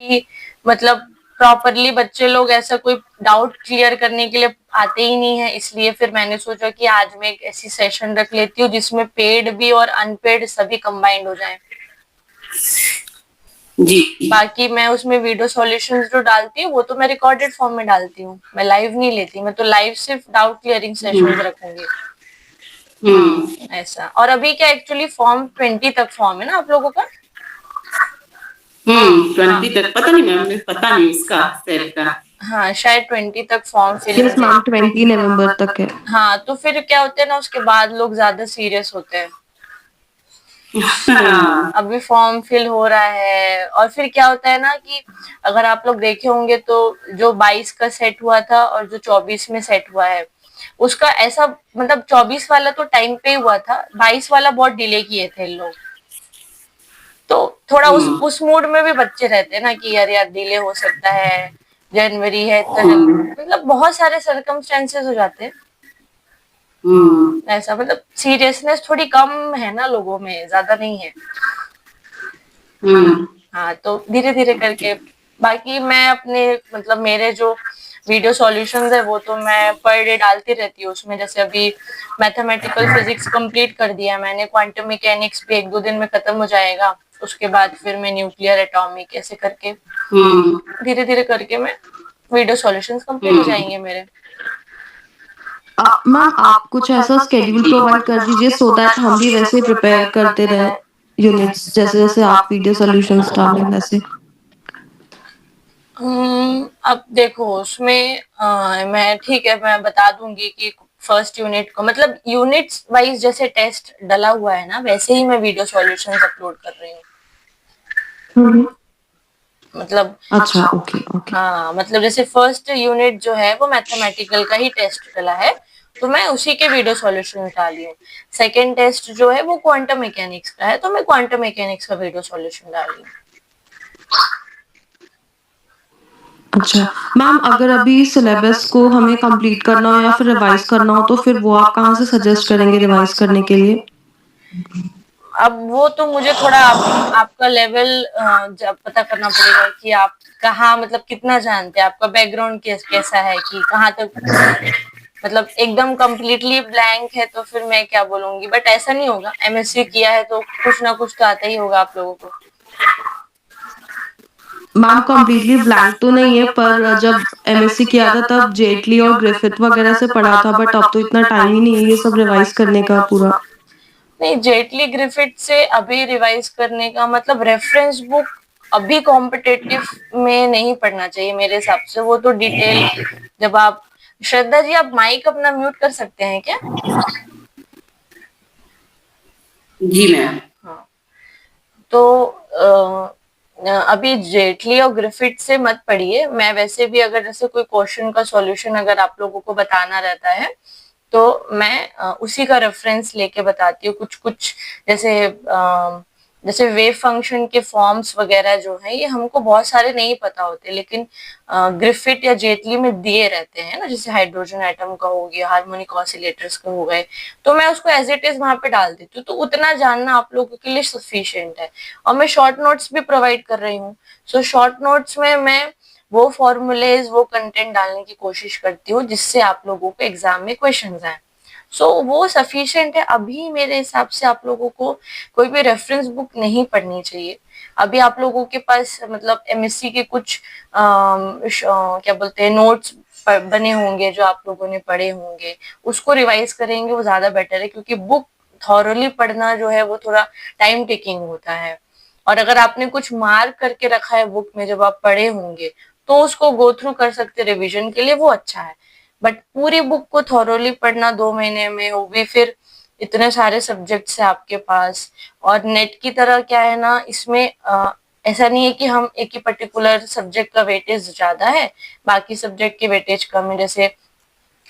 कि मतलब प्रॉपरली बच्चे लोग ऐसा कोई डाउट क्लियर करने के लिए आते ही नहीं है, इसलिए फिर मैंने सोचा कि आज मैं एक ऐसी सेशन रख लेती हूँ जिसमें पेड भी और अनपेड सभी कंबाइंड हो जाए। जी। बाकी मैं उसमें वीडियो सॉल्यूशंस जो डालती हूँ वो तो मैं रिकॉर्डेड फॉर्म में डालती हूँ, मैं लाइव नहीं लेती, मैं तो लाइव सिर्फ डाउट क्लियरिंग सेशंस रखूंगी। ऐसा। और अभी क्या एक्चुअली फॉर्म 20 तक फॉर्म है ना आप लोगों का? 20 तक पता नहीं मैम, मुझे पता नहीं इसका सेट का। हाँ शायद 20 तक फॉर्म फिल यस मैम, 20 नवंबर तक है। हाँ तो फिर क्या होता है ना, उसके बाद लोग ज्यादा सीरियस होते हैं। अभी फॉर्म फिल हो रहा है और फिर क्या होता है ना कि अगर आप लोग देखे होंगे तो जो 22 का सेट हुआ था और जो 24 में सेट हुआ है उसका ऐसा मतलब 24 वाला तो टाइम पे हुआ था, 22 वाला बहुत डिले किए थे लोग। तो थोड़ा उस मूड में भी बच्चे रहते हैं ना कि यार डिले हो सकता है, जनवरी है इतना जल्दी, मतलब बहुत सारे सर्कमस्टेंसेस हो जाते हैं। ऐसा मतलब सीरियसनेस थोड़ी कम है ना लोगों में, ज्यादा नहीं है। हाँ तो धीरे धीरे करके बाकी मैं अपने मतलब मेरे जो वीडियो सॉल्यूशंस है वो तो मैं पर डे डालती रहती हूँ उसमें। जैसे अभी मैथमेटिकल फिजिक्स कंप्लीट कर दिया मैंने, क्वांटम मैकेनिक्स भी 1-2 दिन में खत्म हो जाएगा, उसके बाद फिर मैं न्यूक्लियर एटॉमिक ऐसे करके धीरे धीरे करके मैं वीडियो सॉल्यूशंस कंप्लीट हो जाएंगे मेरे। मैम आप कुछ ऐसा स्केड्यूल प्रोवाइड कर दीजिए सो दैट हम भी वैसे प्रिपेयर करते रहे यूनिट्स, जैसे जैसे आप वीडियो सॉल्यूशंस डालें वैसे। अब देखो उसमें मैं ठीक है मैं बता दूंगी कि फर्स्ट यूनिट को मतलब यूनिट्स वाइज जैसे टेस्ट डला हुआ है ना वैसे ही मैं वीडियो सॉल्यूशंस अपलोड कर रही हूँ। मतलब अच्छा, ओके ओके। हाँ मतलब जैसे फर्स्ट यूनिट जो है वो मैथमेटिकल का ही टेस्ट डला है तो मैं उसी के वीडियो सॉल्यूशन डाली हूँ। सेकेंड टेस्ट जो है वो क्वांटम मैकेनिक्स का है तो मैं क्वांटम मैकेनिक्स का वीडियो सॉल्यूशन डाल रही हूँ। अच्छा मैम, अगर अभी सिलेबस को हमें कंप्लीट करना हो या फिर रिवाइज करना हो तो फिर वो आप कहाँ से सजेस्ट करेंगे रिवाइज करने के लिए? अब वो तो मुझे थोड़ा आपका लेवल जब पता करना पड़ेगा कि आप कहाँ मतलब कितना जानते हैं, आपका बैकग्राउंड कैसा है कि कहाँ तक मतलब एकदम कम्प्लीटली ब्लैंक है तो फिर मैं क्या बोलूंगी, बट ऐसा नहीं होगा। एमएससी किया है तो कुछ ना कुछ तो आता ही होगा आप लोगों को। मैम कंप्लीटली ब्लैंक तो नहीं है, पर जब एमएससी किया था तब जेटली और ग्रिफिथ वगैरह से पढ़ा था, बट अब तो इतना टाइम ही नहीं है ये सब रिवाइज करने का पूरा। नहीं जेटली ग्रिफिथ से अभी रिवाइज करने का मतलब रेफरेंस बुक अभी कॉम्पिटेटिव में नहीं पढ़ना चाहिए मेरे हिसाब से, वो तो डिटेल जब आप श्रद्धा जी आप माइक अपना म्यूट कर सकते हैं क्या? जी मैम। हाँ तो अभी जेटली और ग्रिफिथ से मत पढ़िए। मैं वैसे भी अगर जैसे कोई क्वेश्चन का सॉल्यूशन अगर आप लोगों को बताना रहता है तो मैं उसी का रेफरेंस लेके बताती हूँ। कुछ कुछ जैसे जैसे वेव फंक्शन के फॉर्म्स वगैरह जो है ये हमको बहुत सारे नहीं पता होते, लेकिन ग्रिफिथ या जेटली में दिए रहते हैं ना, जैसे हाइड्रोजन एटम का हो गया, हार्मोनिक ऑसिलेटर्स का हो गए, तो मैं उसको एज इट इज वहां पे डाल देती हूँ। तो उतना जानना आप लोगों के लिए सफिशिएंट है। और मैं शॉर्ट नोट्स भी प्रोवाइड कर रही हूँ। सो शॉर्ट नोट्स में मैं वो फॉर्मूलेज वो कंटेंट डालने की कोशिश करती हूँ जिससे आप लोगों को एग्जाम में क्वेश्चन आए। वो सफिशिएंट है। अभी मेरे हिसाब से आप लोगों को कोई भी रेफरेंस बुक नहीं पढ़नी चाहिए। अभी आप लोगों के पास मतलब एमएससी के कुछ क्या बोलते हैं नोट्स बने होंगे जो आप लोगों ने पढ़े होंगे, उसको रिवाइज करेंगे वो ज्यादा बेटर है, क्योंकि बुक थॉरली पढ़ना जो है वो थोड़ा टाइम टेकिंग होता है। और अगर आपने कुछ मार्क करके रखा है बुक में जब आप पढ़े होंगे तो उसको गो थ्रू कर सकते रिवीजन के लिए, वो अच्छा है। बट पूरी बुक को थॉरोली पढ़ना 2 महीने में, वो भी फिर इतने सारे सब्जेक्ट्स है आपके पास। और नेट की तरह क्या है ना इसमें ऐसा नहीं है कि हम एक ही पर्टिकुलर सब्जेक्ट का वेटेज ज्यादा है बाकी सब्जेक्ट के वेटेज कम है। जैसे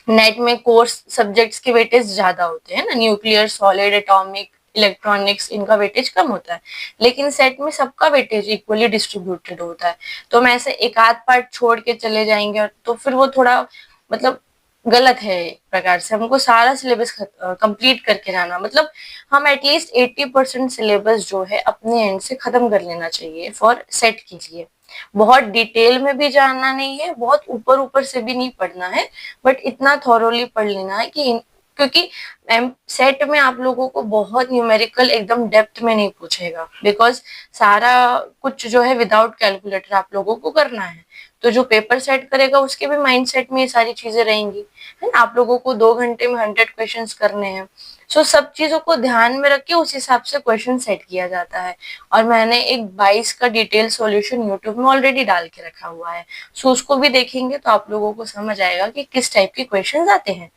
नेट में कोर्स सब्जेक्ट्स के वेटेज ज्यादा होते हैं ना, न्यूक्लियर, सॉलिड, एटॉमिक, इलेक्ट्रॉनिक्स, इनका वेटेज कम होता है, लेकिन सेट में सबका वेटेज इक्वली डिस्ट्रीब्यूटेड होता है। तो मैं ऐसे एक आध पार्ट छोड़ के चले जाएंगे तो फिर वो थोड़ा मतलब गलत है। एक प्रकार से हमको सारा सिलेबस कंप्लीट करके जाना, मतलब हम एटलीस्ट 80% सिलेबस जो है अपने एंड से खत्म कर लेना चाहिए फॉर सेट के लिए। बहुत डिटेल में भी जानना नहीं है, बहुत ऊपर ऊपर से भी नहीं पढ़ना है, बट इतना थॉरोली पढ़ लेना है कि क्योंकि सेट में आप लोगों को बहुत न्यूमेरिकल एकदम डेप्थ में नहीं पूछेगा, बिकॉज सारा कुछ जो है विदाउट कैलकुलेटर आप लोगों को करना है। तो जो पेपर सेट करेगा उसके भी माइंड सेट में ये सारी चीजें रहेंगी, है ना। आप लोगों को 2 घंटे में 100 क्वेश्चन करने हैं। सो सब चीजों को ध्यान में रख के उस हिसाब से क्वेश्चन सेट किया जाता है। और मैंने एक 22 का डिटेल सॉल्यूशन यूट्यूब में ऑलरेडी डाल के रखा हुआ है। सो उसको भी देखेंगे तो आप लोगों को समझ आएगा कि किस टाइप के क्वेश्चन आते हैं।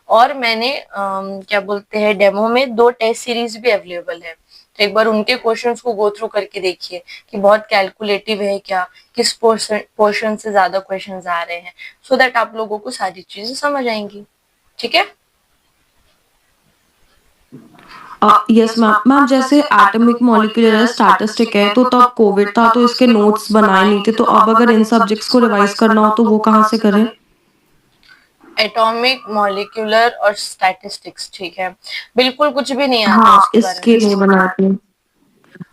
और मैंने क्या बोलते हैं, डेमो में 2 टेस्ट सीरीज भी अवेलेबल है। तो एक बार उनके क्वेश्चंस को गो थ्रू करके देखिए कि बहुत कैलकुलेटिव है क्या, किस पोर्शन से ज्यादा क्वेश्चंस आ रहे हैं, सो दैट आप लोगों को सारी चीजें समझ आएंगी। ठीक है। Yes ma'am. मैम जैसे एटॉमिक मॉलिक्यूलर स्टैटिस्टिक है तो तब कोविड था तो इसके नोट्स बनाए नहीं थे, तो अब अगर इन सब्जेक्ट्स को रिवाइज करना हो तो वो कहाँ से करें? एटॉमिक मॉलिक्यूलर और स्टैटिस्टिक्स, ठीक है। बिल्कुल कुछ भी नहीं आता हाँ, उसके बारे में। इसके नहीं बनाते।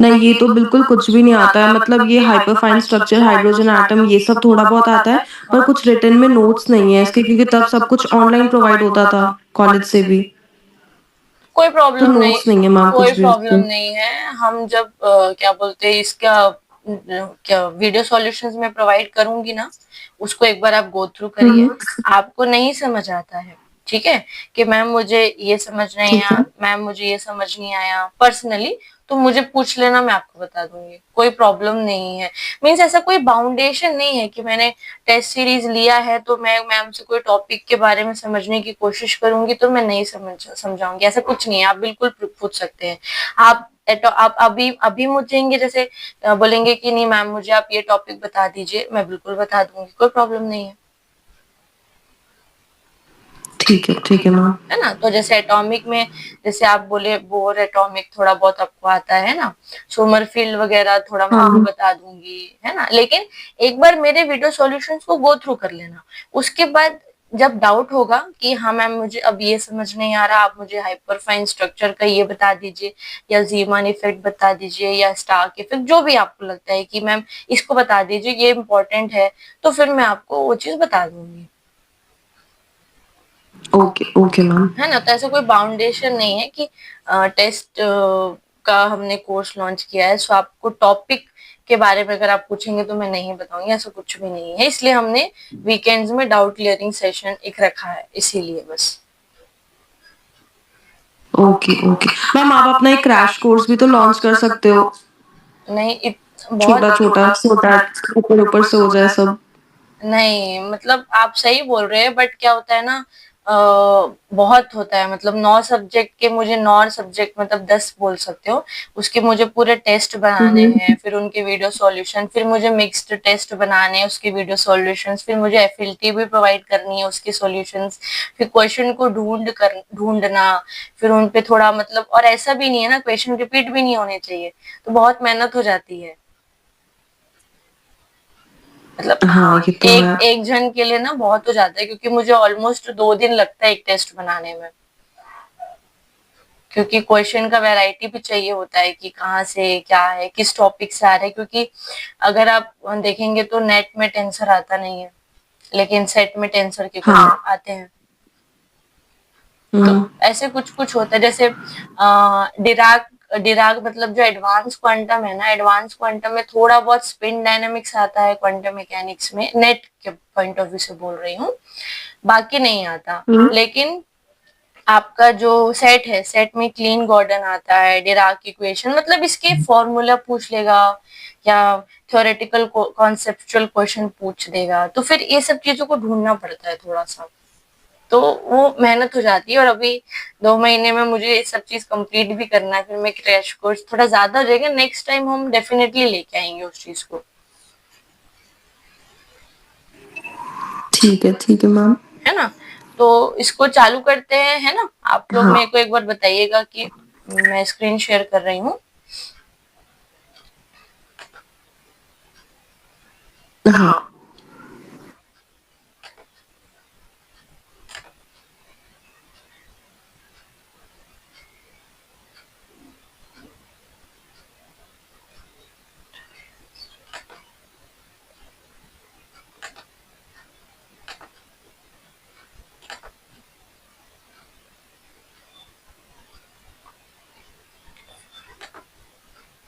नहीं, ये तो बिल्कुल कुछ भी नहीं आता है। मतलब ये हाइपरफाइन स्ट्रक्चर, हाइड्रोजन एटम, ये सब थोड़ा बहुत आता है, पर कुछ रिटन में नोट्स नहीं है इसके, क्योंकि तब सब कुछ ऑनलाइन प्रोवाइड होता था कॉलेज से भी। कोई तो प्रॉब्लम नहीं, नोट्स नहीं है मैम कोई कुछ भी प्रॉब्लम उसके। नहीं है। हम जब क्या बोलते हैं इसका क्या वीडियो सॉल्यूशंस में प्रोवाइड करूंगी ना, उसको एक बार आप गो थ्रू करिए। हम्म। आपको नहीं समझ आता है, ठीक है, कि मैम मुझे ये समझ नहीं ठीक आया, है। मैम मुझे ये समझ नहीं आया पर्सनली, तो मुझे पूछ लेना, मैं आपको बता दूंगी, कोई प्रॉब्लम नहीं है। मीन्स ऐसा कोई बाउंडेशन नहीं है कि मैंने टेस्ट सीरीज लिया है तो मैं मैम से कोई टॉपिक के बारे में समझने की कोशिश करूंगी तो मैं नहीं समझाऊंगी, ऐसा कुछ नहीं है। आप बिल्कुल पूछ सकते हैं। आप आप अभी अभी मुझेंगे, जैसे बोलेंगे कि नहीं मैम मुझे आप ये टॉपिक बता दीजिए, मैं बिल्कुल बता दूंगी, कोई प्रॉब्लम नहीं है। ठीक है मैम। है ना। तो जैसे एटॉमिक में, जैसे आप बोले बोर एटॉमिक थोड़ा बहुत आपको आता है ना, सोमरफील्ड वगैरह थोड़ा मैं आपको हाँ। बता दूंगी, है ना। लेकिन एक बार मेरे वीडियो सॉल्यूशंस को गो थ्रू कर लेना, उसके बाद जब डाउट होगा कि हाँ मैम मुझे अब ये समझ नहीं आ रहा, आप मुझे हाइपरफाइन स्ट्रक्चर का ये बता दीजिए, या जीमान इफेक्ट बता दीजिए, या स्टार्क इफेक्ट, जो भी आपको लगता है कि मैम इसको बता दीजिए, ये इंपॉर्टेंट है, तो फिर मैं आपको वो चीज बता दूंगी। Okay okay ma'am. है ना। तो ऐसा कोई बाउंडेशन नहीं है कि टेस्ट का हमने कोर्स लॉन्च किया है, सो आपको टॉपिक के बारे में अगर आप पूछेंगे तो मैं नहीं बताऊंगी, ऐसा कुछ भी नहीं है। इसलिए हमने वीकेंड्स में डाउट क्लियरिंग सेशन एक रखा है, इसीलिए बस। ओके ओके मैम, आप अपना एक क्रैश कोर्स भी तो लॉन्च कर सकते हो, नहीं छोटा बहुत छोटा, सो दैट ऊपर ऊपर से हो जाए सब। नहीं, मतलब आप सही बोल रहे हैं, बट क्या होता है ना, बहुत होता है, मतलब 9 सब्जेक्ट के, मुझे 9 सब्जेक्ट मतलब 10 बोल सकते हो, उसके मुझे पूरे टेस्ट बनाने हैं, फिर उनके वीडियो सॉल्यूशन, फिर मुझे मिक्स्ड टेस्ट बनाने हैं उसके वीडियो सॉल्यूशंस, फिर मुझे एफएलटी भी प्रोवाइड करनी है उसके सॉल्यूशंस, फिर क्वेश्चन को ढूंढना, फिर उन पे थोड़ा मतलब, और ऐसा भी नहीं है ना, क्वेश्चन रिपीट भी नहीं होने चाहिए, तो बहुत मेहनत हो जाती है। मतलब हाँ, ये तो है। एक एक जन के लिए ना बहुत हो जाता है, क्योंकि मुझे ऑलमोस्ट 2 दिन लगता है एक टेस्ट बनाने में, क्योंकि क्वेश्चन का वैरायटी भी चाहिए होता है कि कहाँ से क्या है, किस टॉपिक से आ रहा है, क्योंकि अगर आप देखेंगे तो नेट में टेंसर आता नहीं है, लेकिन सेट में टेंसर के क्वेश्चन हाँ। आते हैं। तो हम्म। ऐसे कुछ कुछ होता है, जैसे डिराक डिराक मतलब जो एडवांस क्वांटम है ना, एडवांस क्वांटम में थोड़ा बहुत स्पिन डायनामिक्स आता है, क्वांटम मैकेनिक्स में, नेट के पॉइंट ऑफ व्यू से बोल रही हूँ, बाकी नहीं आता। लेकिन आपका जो सेट है, सेट में क्लीन गॉर्डन आता है, डिराक इक्वेशन, मतलब इसके फॉर्मूला पूछ लेगा, या थ्योरेटिकल कॉन्सेप्चुअल क्वेश्चन पूछ देगा, तो फिर ये सब चीजों को ढूंढना पड़ता है थोड़ा सा, तो वो मेहनत हो जाती है। और अभी 2 महीने में मुझे ये सब चीज कंप्लीट भी करना है, फिर मैं क्रैश कोर्स थोड़ा ज्यादा हो जाएगा, नेक्स्ट टाइम हम डेफिनेटली लेके आएंगे उस चीज को। ठीक है मैम। है ना। तो इसको चालू करते हैं, है ना। आप लोग हाँ मेरे को एक बार बताइएगा कि मैं स्क्रीन शेयर कर रही हूँ। हाँ।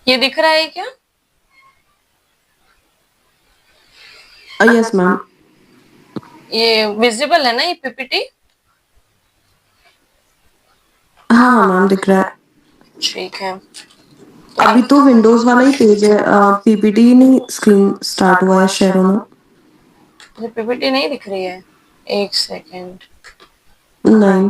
ये दिख रहा है क्या? Yes ma'am. ये विजिबल है ना ये पीपीटी? हाँ, हाँ मैम दिख रहा है। ठीक है। अभी तो विंडोज़ वाला ही पेज है, पीपीटी ही नहीं स्क्रीन स्टार्ट हुआ है शेयर होना। मुझे पीपीटी नहीं दिख रही है। एक सेकेंड। नहीं।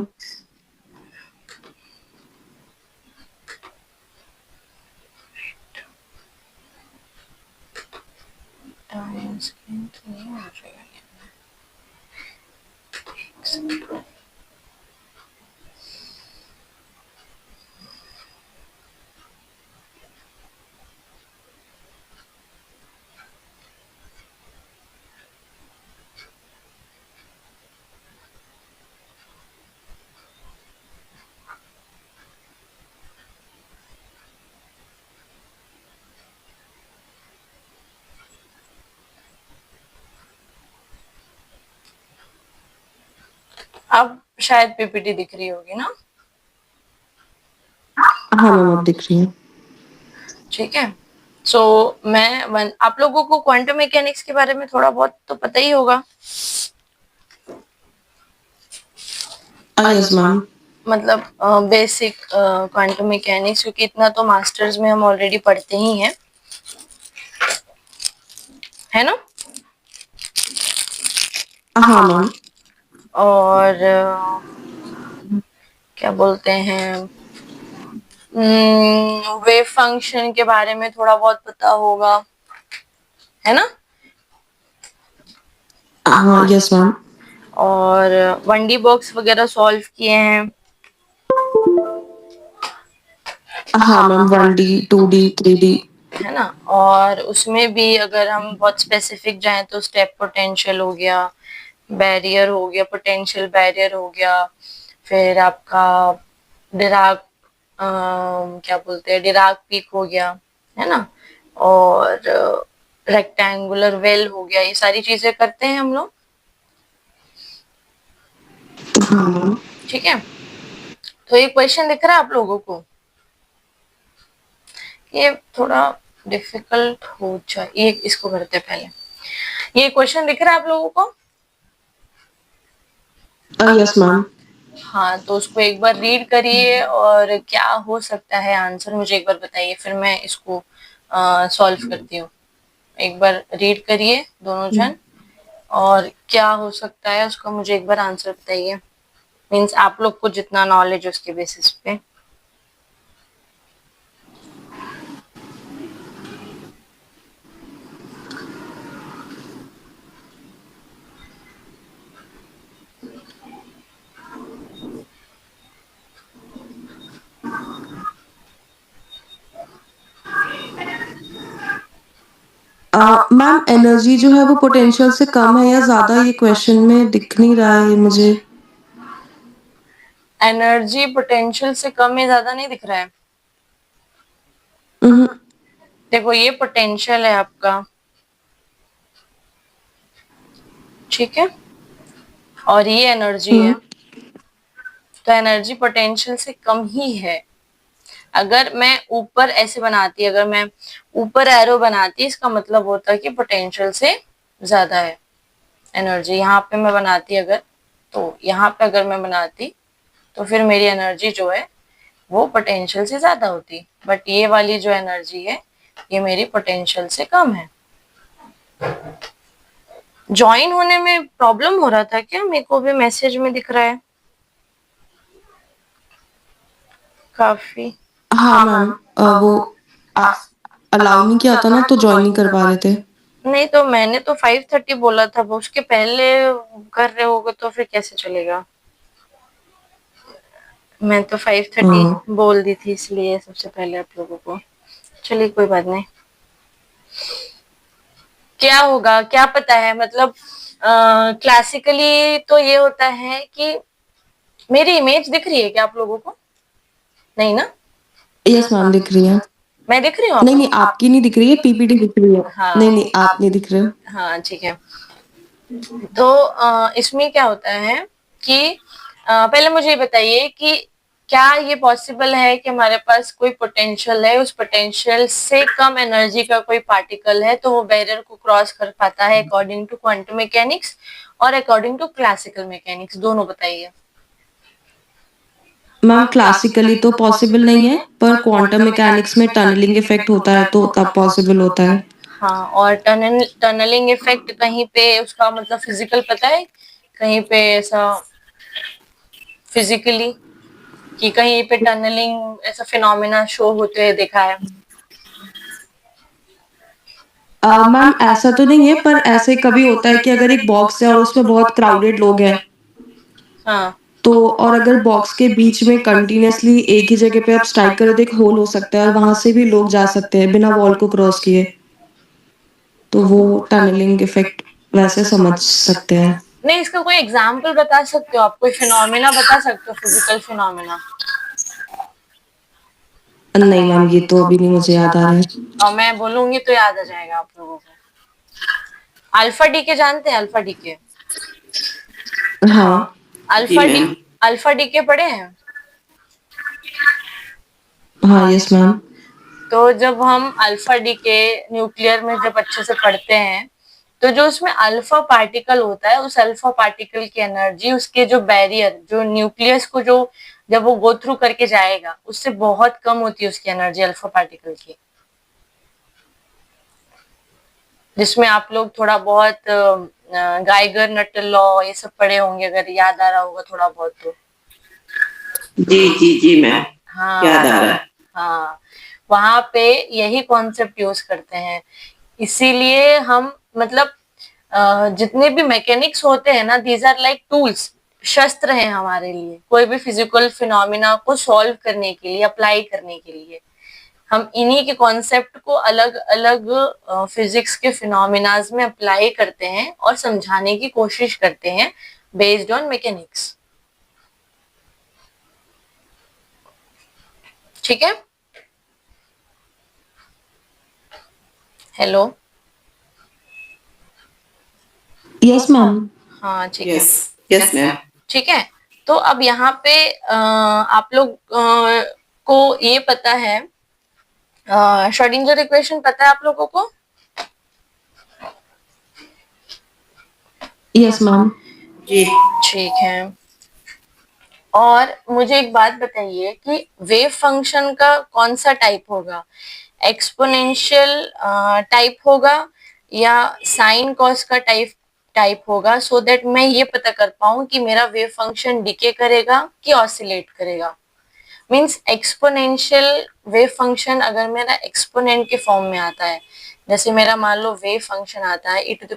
टाइम स्क्रीन तो नहीं आ रही है। एक सेकंड। अब शायद पीपीटी दिख रही होगी ना? हाँ मैम अब दिख रही है। ठीक है। सो आप लोगों को क्वांटम मैकेनिक्स के बारे में थोड़ा बहुत तो पता ही होगा। Yes ma'am. मतलब बेसिक क्वांटम मैकेनिक्स, क्योंकि इतना तो मास्टर्स में हम ऑलरेडी पढ़ते ही हैं, है ना? हाँ मैम। और क्या बोलते हैं, वेव फंक्शन के बारे में थोड़ा बहुत पता होगा, है ना? हाँ यस मैम। और 1D बॉक्स वगैरह सॉल्व किए हैं। हाँ मैम 1D 2D 3D। है ना? और उसमें भी अगर हम बहुत स्पेसिफिक जाएं तो स्टेप पोटेंशियल हो गया, बैरियर हो गया, पोटेंशियल बैरियर हो गया, फिर आपका डिराक क्या बोलते हैं, डिराक पीक हो गया, है ना? और रेक्टेंगुलर वेल हो गया, ये सारी चीजें करते हैं हम लोग। हाँ मैम। ठीक है। तो ये क्वेश्चन दिख रहा है आप लोगों को? ये थोड़ा डिफिकल्ट हो जाए, ये इसको करते हैं पहले। ये क्वेश्चन दिख रहा है आप लोगों को? Yes ma'am. हाँ, तो उसको एक बार रीड करिए और क्या हो सकता है आंसर मुझे एक बार बताइए, फिर मैं इसको सॉल्व करती हूँ। एक बार रीड करिए दोनों जन, और क्या हो सकता है उसका मुझे एक बार आंसर बताइए। मीन्स आप लोग को जितना नॉलेज उसके बेसिस पे। मैम एनर्जी जो है वो पोटेंशियल से कम है या ज़्यादा, ये क्वेश्चन में दिख नहीं रहा है मुझे। एनर्जी पोटेंशियल से कम या ज्यादा नहीं दिख रहा है? हम्म। देखो ये पोटेंशियल है आपका, ठीक है, और ये एनर्जी है, तो एनर्जी पोटेंशियल से कम ही है। अगर मैं ऊपर ऐसे बनाती, अगर मैं ऊपर एरो बनाती, इसका मतलब होता है कि पोटेंशियल से ज्यादा है एनर्जी। यहाँ पे मैं बनाती अगर, तो यहाँ पे अगर मैं बनाती तो फिर मेरी एनर्जी जो है वो पोटेंशियल से ज्यादा होती, बट ये वाली जो एनर्जी है ये मेरी पोटेंशियल से कम है। ज्वाइन होने में प्रॉब्लम हो रहा था क्या? मेरे को भी मैसेज में दिख रहा है काफी। हाँ मैम, वो अलाउ नहीं किया था ना तो ज्वाइन नहीं कर पा रहे थे। नहीं तो मैंने तो 5:30 बोला था, उसके पहले कर रहे होगे तो फिर कैसे चलेगा? मैं तो 5:30 बोल दी थी इसलिए सबसे पहले आप लोगों को। चलिए कोई बात नहीं, क्या होगा क्या पता है। मतलब क्लासिकली तो ये होता है कि मेरी इमेज दिख रही है क्या आप लोगों को? नहीं ना? यस मैम दिख रही है। मैं दिख रही हूँ नहीं आपको? नहीं आपकी नहीं दिख रही है, पीपीटी दिख रही है। हाँ नहीं नहीं आप नहीं दिख रहे हो। हाँ ठीक है। तो इसमें क्या होता है कि पहले मुझे ये बताइए कि क्या ये पॉसिबल है कि हमारे पास कोई पोटेंशियल है, उस पोटेंशियल से कम एनर्जी का कोई पार्टिकल है तो वो बैरियर को क्रॉस कर पाता है अकॉर्डिंग टू क्वांटम मैकेनिक्स और अकॉर्डिंग टू क्लासिकल मैकेनिक्स, दोनों बताइए। मैम क्लासिकली तो पॉसिबल नहीं है, पर क्वांटम मैकेनिक्स में टनलिंग इफेक्ट होता है तो तब पॉसिबल होता है। हाँ, और टनलिंग इफेक्ट कहीं पे उसका मतलब फिजिकल पता है, कहीं पे ऐसा फिजिकली कि कहीं पे टनलिंग ऐसा फिनोमेना शो होते हुए देखा है? मैम ऐसा तो नहीं है, पर ऐसे कभी होता है कि अगर एक बॉक्स है और उसमें बहुत क्राउडेड लोग हैं, हाँ, तो और अगर बॉक्स के बीच में कंटिन्यूअसली एक ही जगह पे आप स्ट्राइक करो तो एक होल हो सकता है और वहां से भी लोग जा सकते हैं बिना वॉल को क्रॉस किए, तो वो टनलिंग इफेक्ट वैसे समझ सकते हैं। नहीं इसका कोई एग्जाम्पल बता सकते हो आप, कोई फिनोमेना बता सकते हो, फिजिकल फिनोमेना? नहीं मैम, ये तो अभी नहीं मुझे याद आ रहा है। और मैं बोलूंगी तो याद आ जाएगा आप लोगों को। अल्फा डी के जानते हैं? अल्फा डी के, हाँ। जी alpha D, ma'am. Alpha decay पढ़े हैं? हाँ यस मैम। तो जब हम अल्फा डी के न्यूक्लियर में जब अच्छे से पढ़ते हैं तो जो उसमें अल्फा पार्टिकल होता है, उस अल्फा पार्टिकल की एनर्जी उसके जो बैरियर, जो न्यूक्लियस को जो जब वो गो थ्रू करके जाएगा उससे बहुत कम होती है उसकी एनर्जी अल्फा पार्टिकल की, जिसमें आप लोग थोड़ा बहुत गाइगर नट्टल लॉ ये सब पढ़े होंगे, अगर याद आ रहा होगा थोड़ा बहुत तो। जी जी जी मैम, हाँ याद आ रहा है। हाँ, वहां पे यही कॉन्सेप्ट यूज करते हैं। इसीलिए हम मतलब जितने भी मैकेनिक्स होते हैं ना, दीज आर लाइक टूल्स, शस्त्र हैं हमारे लिए, कोई भी फिजिकल फिनोमिना को सॉल्व करने के लिए, अप्लाई करने के लिए। हम इन्हीं के कॉन्सेप्ट को अलग अलग फिजिक्स के फिनोमिनाज में अप्लाई करते हैं और समझाने की कोशिश करते हैं बेस्ड ऑन मैकेनिक्स। ठीक है, हेलो, यस मैम। हाँ ठीक है, यस यस मैम। ठीक है। तो अब यहाँ पे आप लोग को ये पता है, श्रोडिंगर इक्वेशन पता है आप लोगों को? Yes ma'am. जी ठीक है। और मुझे एक बात बताइए कि वेव फंक्शन का कौन सा टाइप होगा, एक्सपोनेंशियल टाइप होगा या साइन कॉस का टाइप होगा, सो दैट मैं ये पता कर पाऊं कि मेरा वेव फंक्शन डिके करेगा कि ऑसिलेट करेगा। मीन्स एक्सपोनेंशियल वेव फंक्शन अगर मेरा एक्सपोनेंट के फॉर्म में आता है, जैसे मेरा मान लो वेव फंक्शन आता है e⁻⁻α⁴,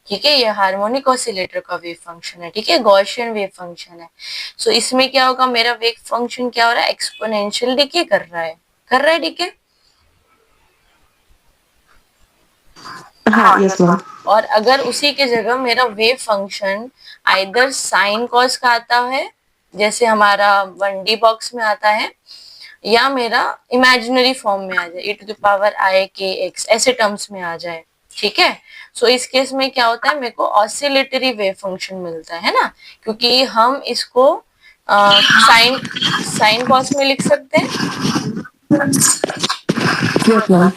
ठीक है, ये हार्मोनिक ऑसिलेटर का वेव फंक्शन है, ठीक है, गॉसियन वेव फंक्शन है। सो इसमें क्या होगा, मेरा वेव फंक्शन क्या हो रहा है, एक्सपोनेंशियल डिके कर रहा है डिके। हाँ यस मैम। और अगर उसी के जगह मेरा wave function either sine cos का आता है, जैसे हमारा 1D बॉक्स में आता है, या मेरा इमेजिनरी फॉर्म में आ जाए e⁻ik⁴ ऐसे टर्म्स में आ जाए, ठीक है। सो इस केस में क्या होता है, मेरे को ऑसिलेटरी वेव फंक्शन मिलता है ना, क्योंकि हम इसको साइन साइन कॉस में लिख सकते हैं। Yes ma'am.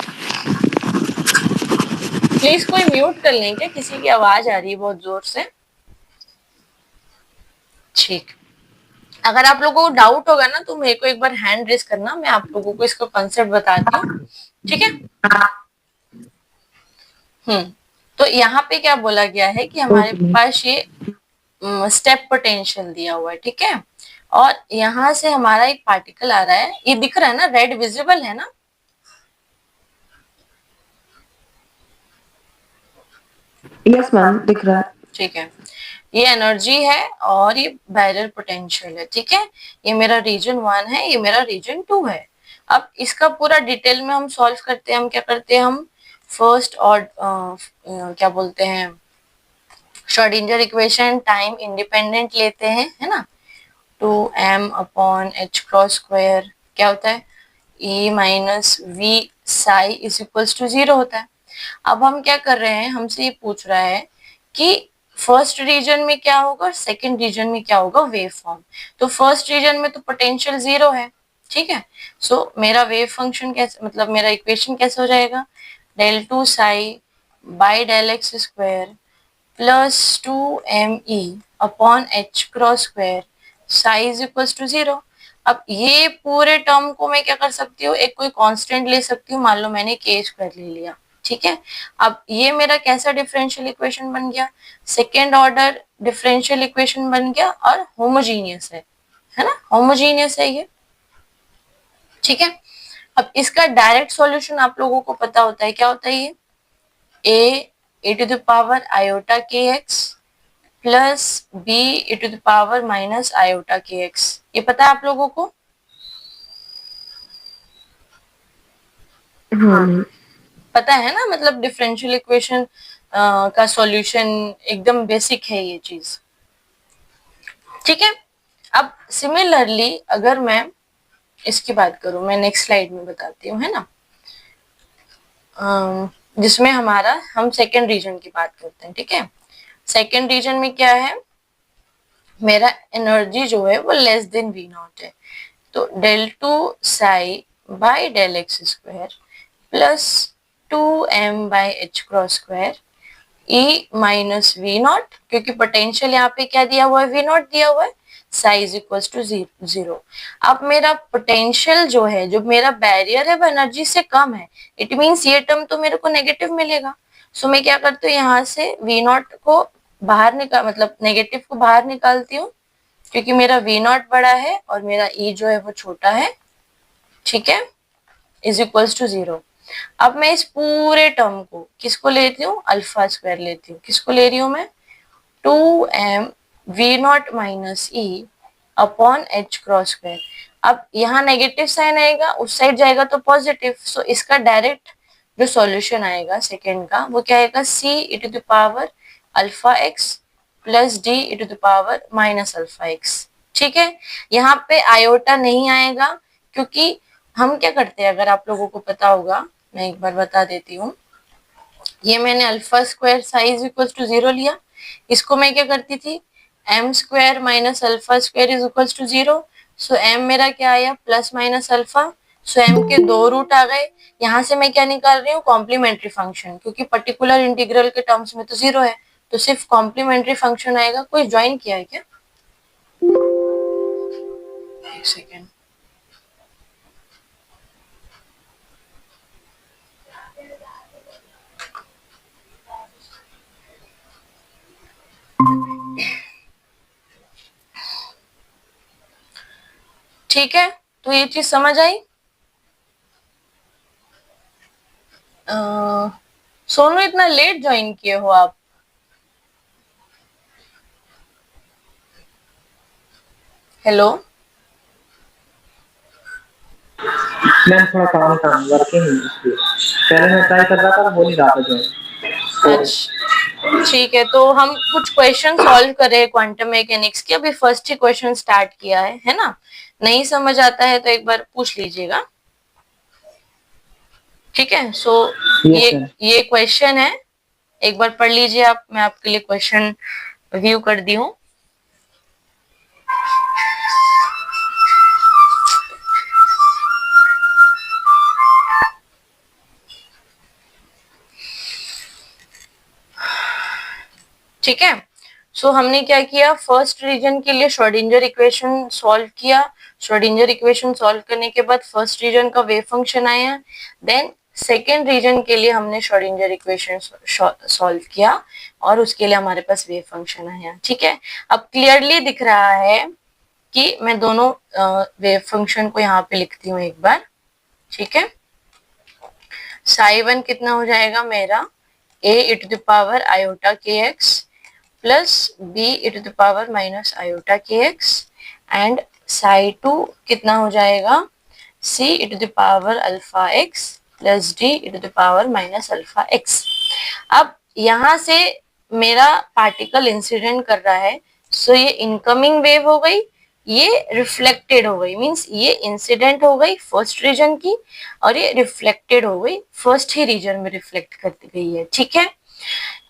प्लीज कोई म्यूट कर लें क्या, किसी की आवाज आ रही है बहुत जोर से। ठीक, अगर आप लोगों को डाउट होगा ना तो मेरे को एक बार हैंड रेस करना, मैं आप लोगों को इसका कॉन्सेप्ट बताती हूँ, ठीक है। तो यहाँ पे क्या बोला गया है कि हमारे पास ये स्टेप पोटेंशियल दिया हुआ है, ठीक है, और यहाँ से हमारा एक पार्टिकल आ रहा है, ये दिख रहा है ना, रेड विजिबल है ना? यस मैम, दिख रहा है। ठीक है, ये एनर्जी है और ये बैरियर पोटेंशियल है, ठीक है। ये मेरा रीजन 1 है, ये मेरा रीजन 2 है। अब इसका पूरा डिटेल में हम सॉल्व करते हैं। हम क्या करते हैं, हम फर्स्ट और क्या बोलते हैं, श्रोडिंगर इक्वेशन टाइम इंडिपेंडेंट लेते हैं, है ना। 2m/h² क्या होता है, E-v psi = 0 होता है। अब हम क्या कर रहे हैं, हमसे ये पूछ रहा है कि फर्स्ट रीजन में क्या होगा और सेकेंड रीजन में क्या होगा, वेव फॉर्म। तो फर्स्ट रीजन में तो पोटेंशियल 0 है, ठीक है। सो मेरा वेव फंक्शन कैसे, मतलब मेरा इक्वेशन कैसे हो जाएगा, del 2 psi by del x square plus 2me upon h cross square psi is equal to 0। अब ये पूरे टर्म को मैं क्या कर सकती हूँ, एक कोई कांस्टेंट ले सकती हूँ, मान लो मैंने k स्क्वायर ले लिया, ठीक है। अब ये मेरा कैसा डिफरेंशियल इक्वेशन बन गया, सेकेंड ऑर्डर डिफरेंशियल इक्वेशन बन गया और होमोजीनियस है ना, होमोजीनियस है ये, ठीक है। अब इसका डायरेक्ट सॉल्यूशन आप लोगों को पता होता है, क्या होता है ये, a to the power iota के x plus b e to the power minus iota के एक्स, ये पता है आप लोगों को? पता है ना, मतलब डिफरेंशियल इक्वेशन का सॉल्यूशन एकदम बेसिक है ये चीज, ठीक है। अब सिमिलरली अगर मैं इसकी बात करूं, मैं नेक्स्ट स्लाइड में बताती हूँ, है ना, जिसमें हम सेकेंड रीजन की बात करते हैं, ठीक है। सेकेंड रीजन में क्या है, मेरा एनर्जी जो है वो लेस देन वी नॉट है, तो del 2 psi by del x square plus 2m by h cross square e minus V naught, क्योंकि पोटेंशियल यहाँ पे क्या दिया हुआ है, वी नॉट दिया हुआ है, साई इज इक्वल टू 0। अब मेरा पोटेंशियल जो है, जो मेरा बैरियर है वो एनर्जी से कम है, इट मीन्स ये टर्म तो मेरे को नेगेटिव मिलेगा। सो मैं क्या करती हूँ, यहाँ से वी नॉट को बाहर निकाल, मतलब नेगेटिव को बाहर निकालती हूँ, क्योंकि मेरा वी नॉट बड़ा है और मेरा ई जो है वो छोटा है, ठीक है, इज इक्वल्स टू 0। अब मैं इस पूरे टर्म को किसको लेती हूँ, अल्फा स्क्वायर लेती हूँ, किसको ले रही हूँ मैं, 2m V naught minus E upon H cross square. अब यहाँ नेगेटिव साइन आएगा, उस साइड जाएगा तो पॉजिटिव, सो इसका डायरेक्ट जो सॉल्यूशन आएगा सेकेंड का वो क्या आएगा, C e to the power alpha x plus D e to the power minus alpha x, ठीक है। यहाँ पे आयोटा नहीं आएगा, क्योंकि हम क्या करते हैं, अगर आप लोगों को पता होगा, मैं एक बार बता देती हूँ, ये मैंने alpha square psi is equal to 0 लिया, इसको मैं क्या करती थी, m square minus alpha square is equal to 0। So m मेरा क्या आया, plus minus alpha, so m के 2 रूट आ गए। यहाँ से मैं क्या निकाल रही हूँ, कॉम्प्लीमेंट्री फंक्शन, क्योंकि पर्टिकुलर इंटीग्रल के टर्म्स में तो 0 है, तो सिर्फ कॉम्प्लीमेंट्री फंक्शन आएगा। कोई ज्वाइन किया है क्या, एक सेकेंड, ठीक है। तो ये चीज समझ आई, सोनू इतना लेट ज्वाइन किए हो आप, हेलो, मैम थोड़ा काम था, वर्किंग, इसलिए पहले मैं ट्राई कर रहा था, हो नहीं रहा था जो। अच्छा ठीक है, तो हम कुछ क्वेश्चन सॉल्व कर रहे हैं क्वांटम मैकेनिक्स के, अभी फर्स्ट ही क्वेश्चन स्टार्ट किया है ना, नहीं समझ आता है तो एक बार पूछ लीजिएगा, ठीक है। सो ये क्वेश्चन है, एक बार पढ़ लीजिए आप, मैं आपके लिए क्वेश्चन व्यू कर दी हूँ। ठीक है, सो हमने क्या किया, फर्स्ट रीजन के लिए श्रोडिंगर इक्वेशन सॉल्व किया, श्रोडिंगर इक्वेशन सॉल्व करने के बाद फर्स्ट रीजन का वेव फंक्शन आया, देन सेकेंड रीजन के लिए हमने श्रोडिंगर इक्वेशन सॉल्व किया और उसके लिए हमारे पास वेव फंक्शन आया, ठीक है। अब क्लियरली दिख रहा है कि मैं दोनों वेव फंक्शन को यहाँ पे लिखती हूँ एक बार, ठीक है। साई वन कितना हो जाएगा मेरा, a e to the power iota kx plus b e to the power minus iota kx and psi 2 कितना हो जाएगा, c e to the power alpha x plus d e to the power minus alpha x। अब यहाँ से मेरा particle incident कर रहा है, सो ये इनकमिंग वेव हो गई, ये रिफ्लेक्टेड हो गई, मींस ये इंसिडेंट हो गई फर्स्ट रीजन की और ये रिफ्लेक्टेड हो गई फर्स्ट ही रीजन में रिफ्लेक्ट करती गई है, ठीक है।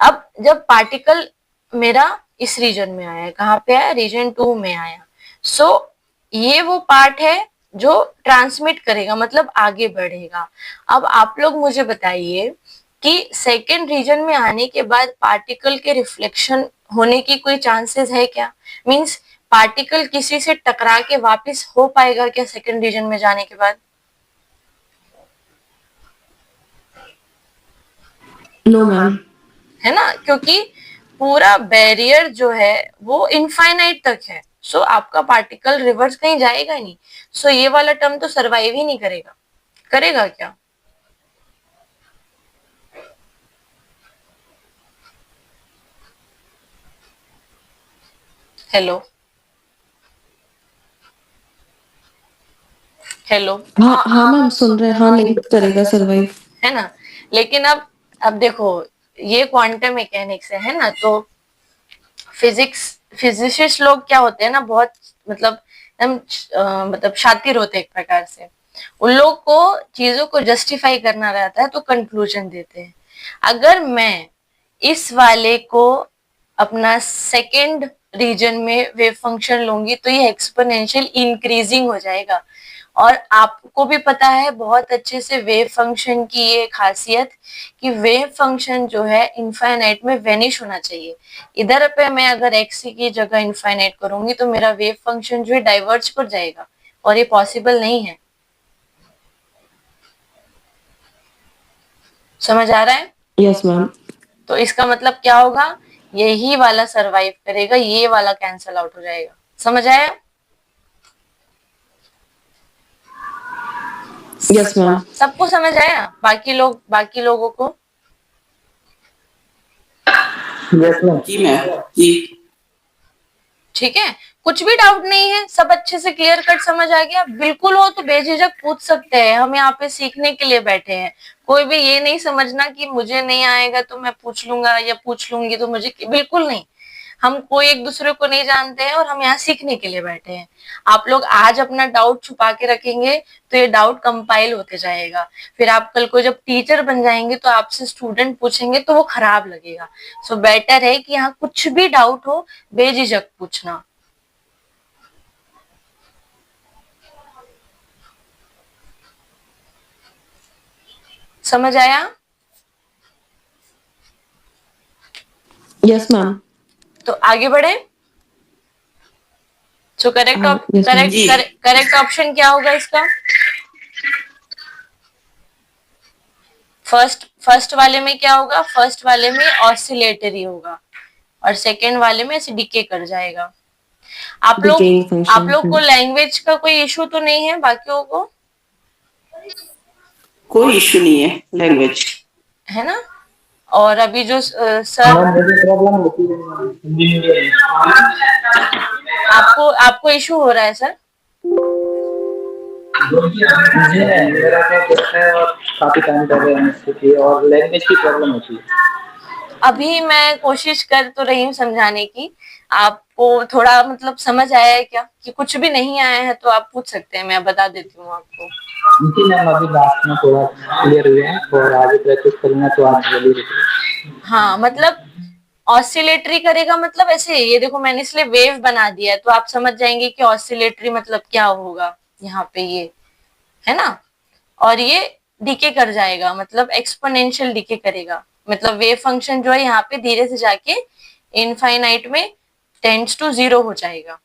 अब जब पार्टिकल मेरा इस रीजन में आया है, कहाँ पे आया, रीजन 2 में आया। सो ये वो पार्ट है जो ट्रांसमिट करेगा, मतलब आगे बढ़ेगा। अब आप लोग मुझे बताइए कि सेकेंड रीजन में आने के बाद पार्टिकल के रिफ्लेक्शन होने की कोई चांसेस है क्या? मींस पार्टिकल किसी से टकरा के वापस हो पाएगा क्या सेकेंड रीजन में जाने के बाद? No ma'am. है ना, क्योंकि पूरा बैरियर जो है वो इनफाइनाइट तक है। सो आपका पार्टिकल रिवर्स कहीं जाएगा ही नहीं। सो ये वाला टर्म तो सरवाइव ही नहीं करेगा। करेगा क्या? Hello hello. हाँ हाँ मैम, सुन रहे हैं। हाँ, नहीं करेगा सरवाइव। है ना, लेकिन अब देखो, ये क्वांटम मैकेनिक्स है ना, तो फिजिसिस्ट लोग क्या होते हैं ना, बहुत मतलब मतलब शातिर होते हैं एक प्रकार से। उन लोग को चीजों को जस्टिफाई करना रहता है तो कंक्लूजन देते हैं। अगर मैं इस वाले को अपना सेकेंड रीजन में वेव फंक्शन लूंगी तो ये एक्सपोनेंशियल इंक्रीजिंग हो जाएगा। और आपको भी पता है बहुत अच्छे से वेव फंक्शन की ये खासियत कि वेव फंक्शन जो है इनफाइनाइट में वेनिश होना चाहिए। इधर पे मैं अगर एक्स की जगह इनफाइनाइट करूंगी तो मेरा वेव फंक्शन जो है डाइवर्ज कर जाएगा, और ये पॉसिबल नहीं है। समझ आ रहा है? Yes ma'am. तो इसका मतलब क्या होगा, यही वाला सरवाइव करेगा, ये वाला कैंसल आउट हो जाएगा। समझ आया? Yes ma'am. सबको समझ आया? बाकी लोगों को? Yes ma'am. जी मैम, जी। ठीक है, कुछ भी डाउट नहीं है, सब अच्छे से क्लियर कट समझ आ गया? बिल्कुल हो तो बेझिझक पूछ सकते हैं, हम यहाँ पे सीखने के लिए बैठे हैं। कोई भी ये नहीं समझना कि मुझे नहीं आएगा तो मैं पूछ लूंगा या पूछ लूंगी तो मुझे, बिल्कुल नहीं। हम कोई एक दूसरे को नहीं जानते हैं और हम यहाँ सीखने के लिए बैठे हैं। आप लोग आज अपना डाउट छुपा के रखेंगे तो ये डाउट कंपाइल होते जाएगा। फिर आप कल को जब टीचर बन जाएंगे तो आपसे स्टूडेंट पूछेंगे तो वो खराब लगेगा। सो बेटर है कि यहाँ कुछ भी डाउट हो बेझिझक पूछना। समझ आया? Yes ma'am. तो आगे बढ़े। सो करेक्ट हाँ, yes, ma'am. जी। करेक्ट ऑप्शन क्या होगा इसका? फर्स्ट वाले में क्या होगा? फर्स्ट वाले में ऑसिलेटरी होगा और सेकेंड वाले में ऐसे डिके कर जाएगा। आप Decaying function, लोग को लैंग्वेज का कोई इशू तो नहीं है? बाकियों को कोई इश्यू नहीं है लैंग्वेज, है ना? और अभी जो मैम सर मुझे प्रॉब्लम होती है हिंदी में। आपको इशू हो रहा है सर? जी नहीं, मेरा क्या कहता है और काफी टाइम पहले हमसे की और लैंग्वेज की प्रॉब्लम होती है। अभी मैं कोशिश कर तो रही हूँ समझाने की। आपको थोड़ा मतलब समझ आया है क्या? कि कुछ भी नहीं आया है तो आप पूछ सकते हैं, मैं बता देती हूँ आपको। जी मैम, अभी लास्ट में थोड़ा क्लियर हुए हैं और आगे प्रैक्टिस करूंगा तो आज जल्दी रुकेगा। हाँ, मतलब ऑसिलेटरी करेगा मतलब ऐसे, ये देखो मैंने इसलिए वेव बना दिया है तो आप समझ जाएंगे कि ऑसिलेटरी मतलब क्या होगा यहाँ पे, ये है ना। और ये डीके कर जाएगा मतलब एक्सपोनेंशियल डीके करेगा, मतलब वेव फंक्शन जो है यहाँ पे धीरे से जाके इनफाइनाइट में टेंड्स टू 0 हो जाएगा,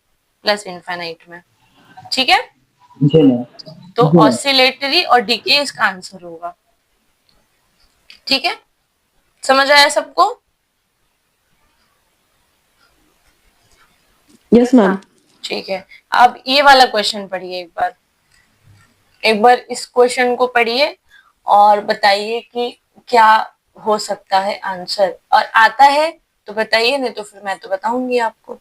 प्लस इनफाइनाइट में। ठीक है, जी मैम। तो जी मैम। ऑसिलेटरी और डीके इसका आंसर होगा। ठीक है, समझ आया सबको? Yes ma'am. ठीक है, अब ये वाला क्वेश्चन पढ़िए एक बार इस क्वेश्चन को पढ़िए और बताइए कि क्या हो सकता है आंसर, और आता है तो बताइए, नहीं तो फिर मैं तो बताऊंगी आपको।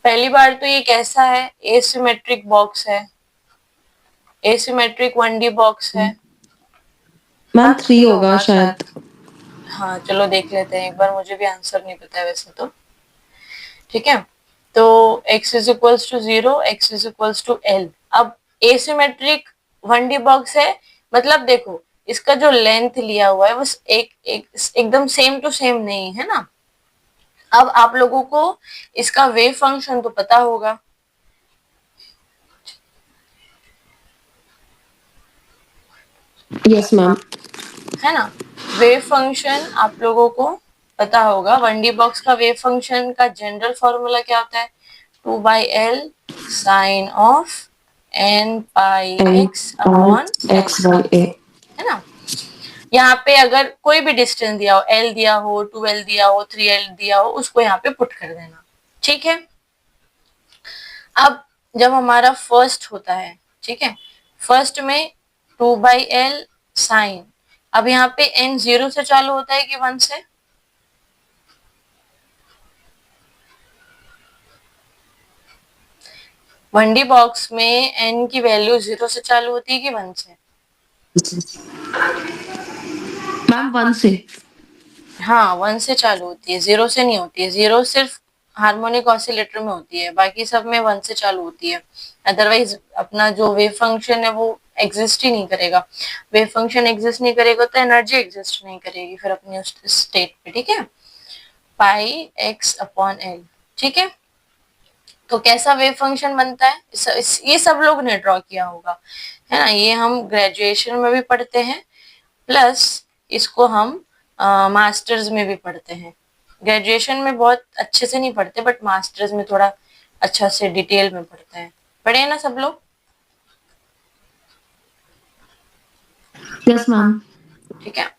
पहली बार तो ये कैसा है, एसिमेट्रिक बॉक्स है, एसिमेट्रिक 1D बॉक्स है। मैम 3 होगा शायद। हाँ चलो देख लेते हैं एक बार, मुझे भी आंसर नहीं पता है वैसे तो। ठीक है, तो x is equals to 0, x is equals to L। अब एसिमेट्रिक 1D बॉक्स है, मतलब देखो इसका जो लेंथ लिया हुआ है वो एकदम सेम टू सेम नहीं है ना। अब आप लोगों को इसका वेव फंक्शन तो पता होगा, यस मैम। है ना। वेव फंक्शन आप लोगों को पता होगा। 1D बॉक्स का वेव फंक्शन का जनरल फॉर्मूला क्या होता है, 2/L sine of n pi x upon x by a, है ना। यहाँ पे अगर कोई भी डिस्टेंस दिया हो, L दिया हो, 2L दिया हो, 3L दिया हो, उसको यहाँ पे पुट कर देना, ठीक है। अब जब हमारा फर्स्ट होता है, ठीक है, फर्स्ट में 2/L साइन, अब यहाँ पे n 0 से चालू होता है कि 1 से, वन डी बॉक्स में n की वैल्यू 0 से चालू होती है कि 1 से? मैम 1 से। हाँ 1 से चालू होती है, 0 से नहीं होती है। 0 सिर्फ हार्मोनिक ऑसिलेटर में होती है, बाकी सब में 1 से चालू होती है। अदरवाइज अपना जो वेव फंक्शन है वो एग्जिस्ट ही नहीं करेगा। वेव फंक्शन एग्जिस्ट नहीं करेगा तो एनर्जी एग्जिस्ट नहीं करेगी फिर अपनी उस स्टेट पे, ठीक है। पाई x अपॉन एल, ठीक है। तो कैसा वेव फंक्शन बनता है, ये सब लोग ने ड्रॉ किया होगा, है ना। ये हम ग्रेजुएशन में भी पढ़ते हैं, प्लस इसको हम मास्टर्स में भी पढ़ते हैं। ग्रेजुएशन में बहुत अच्छे से नहीं पढ़ते, बट मास्टर्स में थोड़ा अच्छा से डिटेल में पढ़ते हैं। पढ़े हैं ना सब लोग? Yes ma'am. ठीक है।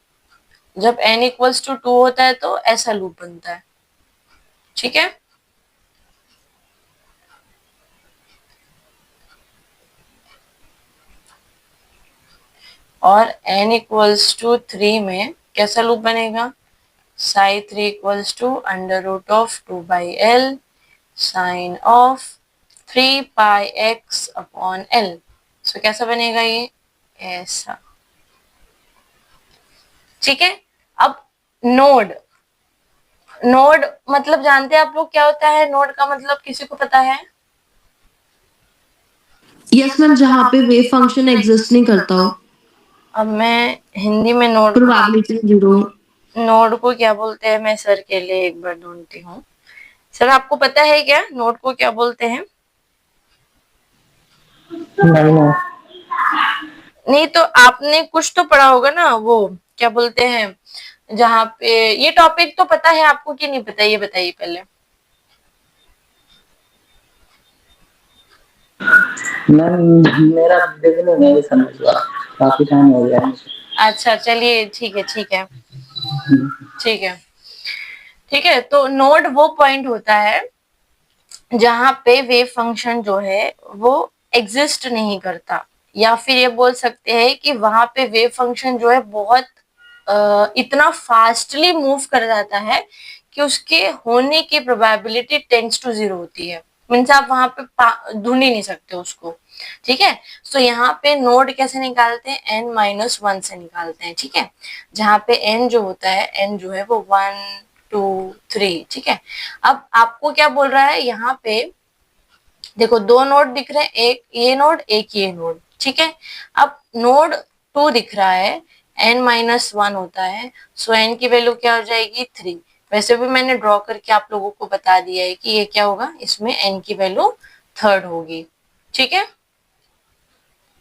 जब n इक्वल्स टू 2 होता है तो ऐसा लूप बनता है, ठीक है। और n इक्वल्स टू 3 में कैसा लूप बनेगा, psi 3 equals to under root of 2/L sine of 3 pi x upon L। So कैसा बनेगा ये, ऐसा, ठीक है। अब नोड, नोड मतलब जानते हैं आप लोग क्या होता है? नोड का मतलब किसी को पता है? यस मैम, जहाँ पे वेव फंक्शन एग्जिस्ट नहीं करता हो। अब मैं हिंदी में नोड प्रोबेबिलिटी 0। नोड को क्या बोलते हैं, मैं सर के लिए एक बार ढूंढती हूँ। सर आपको पता है क्या नोड को क्या बोलते हैं? नहीं। नहीं तो आपने कुछ तो पढ़ा होगा ना, वो क्या बोलते हैं, जहाँ पे ये टॉपिक तो पता है आपको कि नहीं पता, ये बताइए पहले। मेरा बिगनिंग है समझ, काफी टाइम हो गया है। अच्छा चलिए ठीक है, ठीक है, ठीक है, ठीक है। तो नोड वो पॉइंट होता है जहां पे वेव फंक्शन जो है वो एग्जिस्ट नहीं करता, या फिर ये बोल सकते हैं कि वहां पे वेव फंक्शन जो है बहुत इतना फास्टली मूव कर जाता है कि उसके होने की प्रोबेबिलिटी टेंड्स टू 0 होती है। मीन्स आप वहां पे ढूंढ ही नहीं सकते उसको, ठीक है। तो यहाँ पे नोड कैसे निकालते हैं, n-1 से निकालते हैं, ठीक है। जहाँ पे n जो होता है, n जो है वो 1 2 3, ठीक है। अब आपको क्या बोल रहा है, यहाँ पे देखो दो नोड दिख रहे हैं, एक ये नोड एक ये नोड, ठीक है। अब नोड 2 दिख रहा है, n-1 होता है, सो n की वैल्यू क्या हो जाएगी 3। वैसे भी मैंने ड्रॉ करके आप लोगों को बता दिया है कि ये क्या होगा, इसमें n की वैल्यू 3 होगी, ठीक है।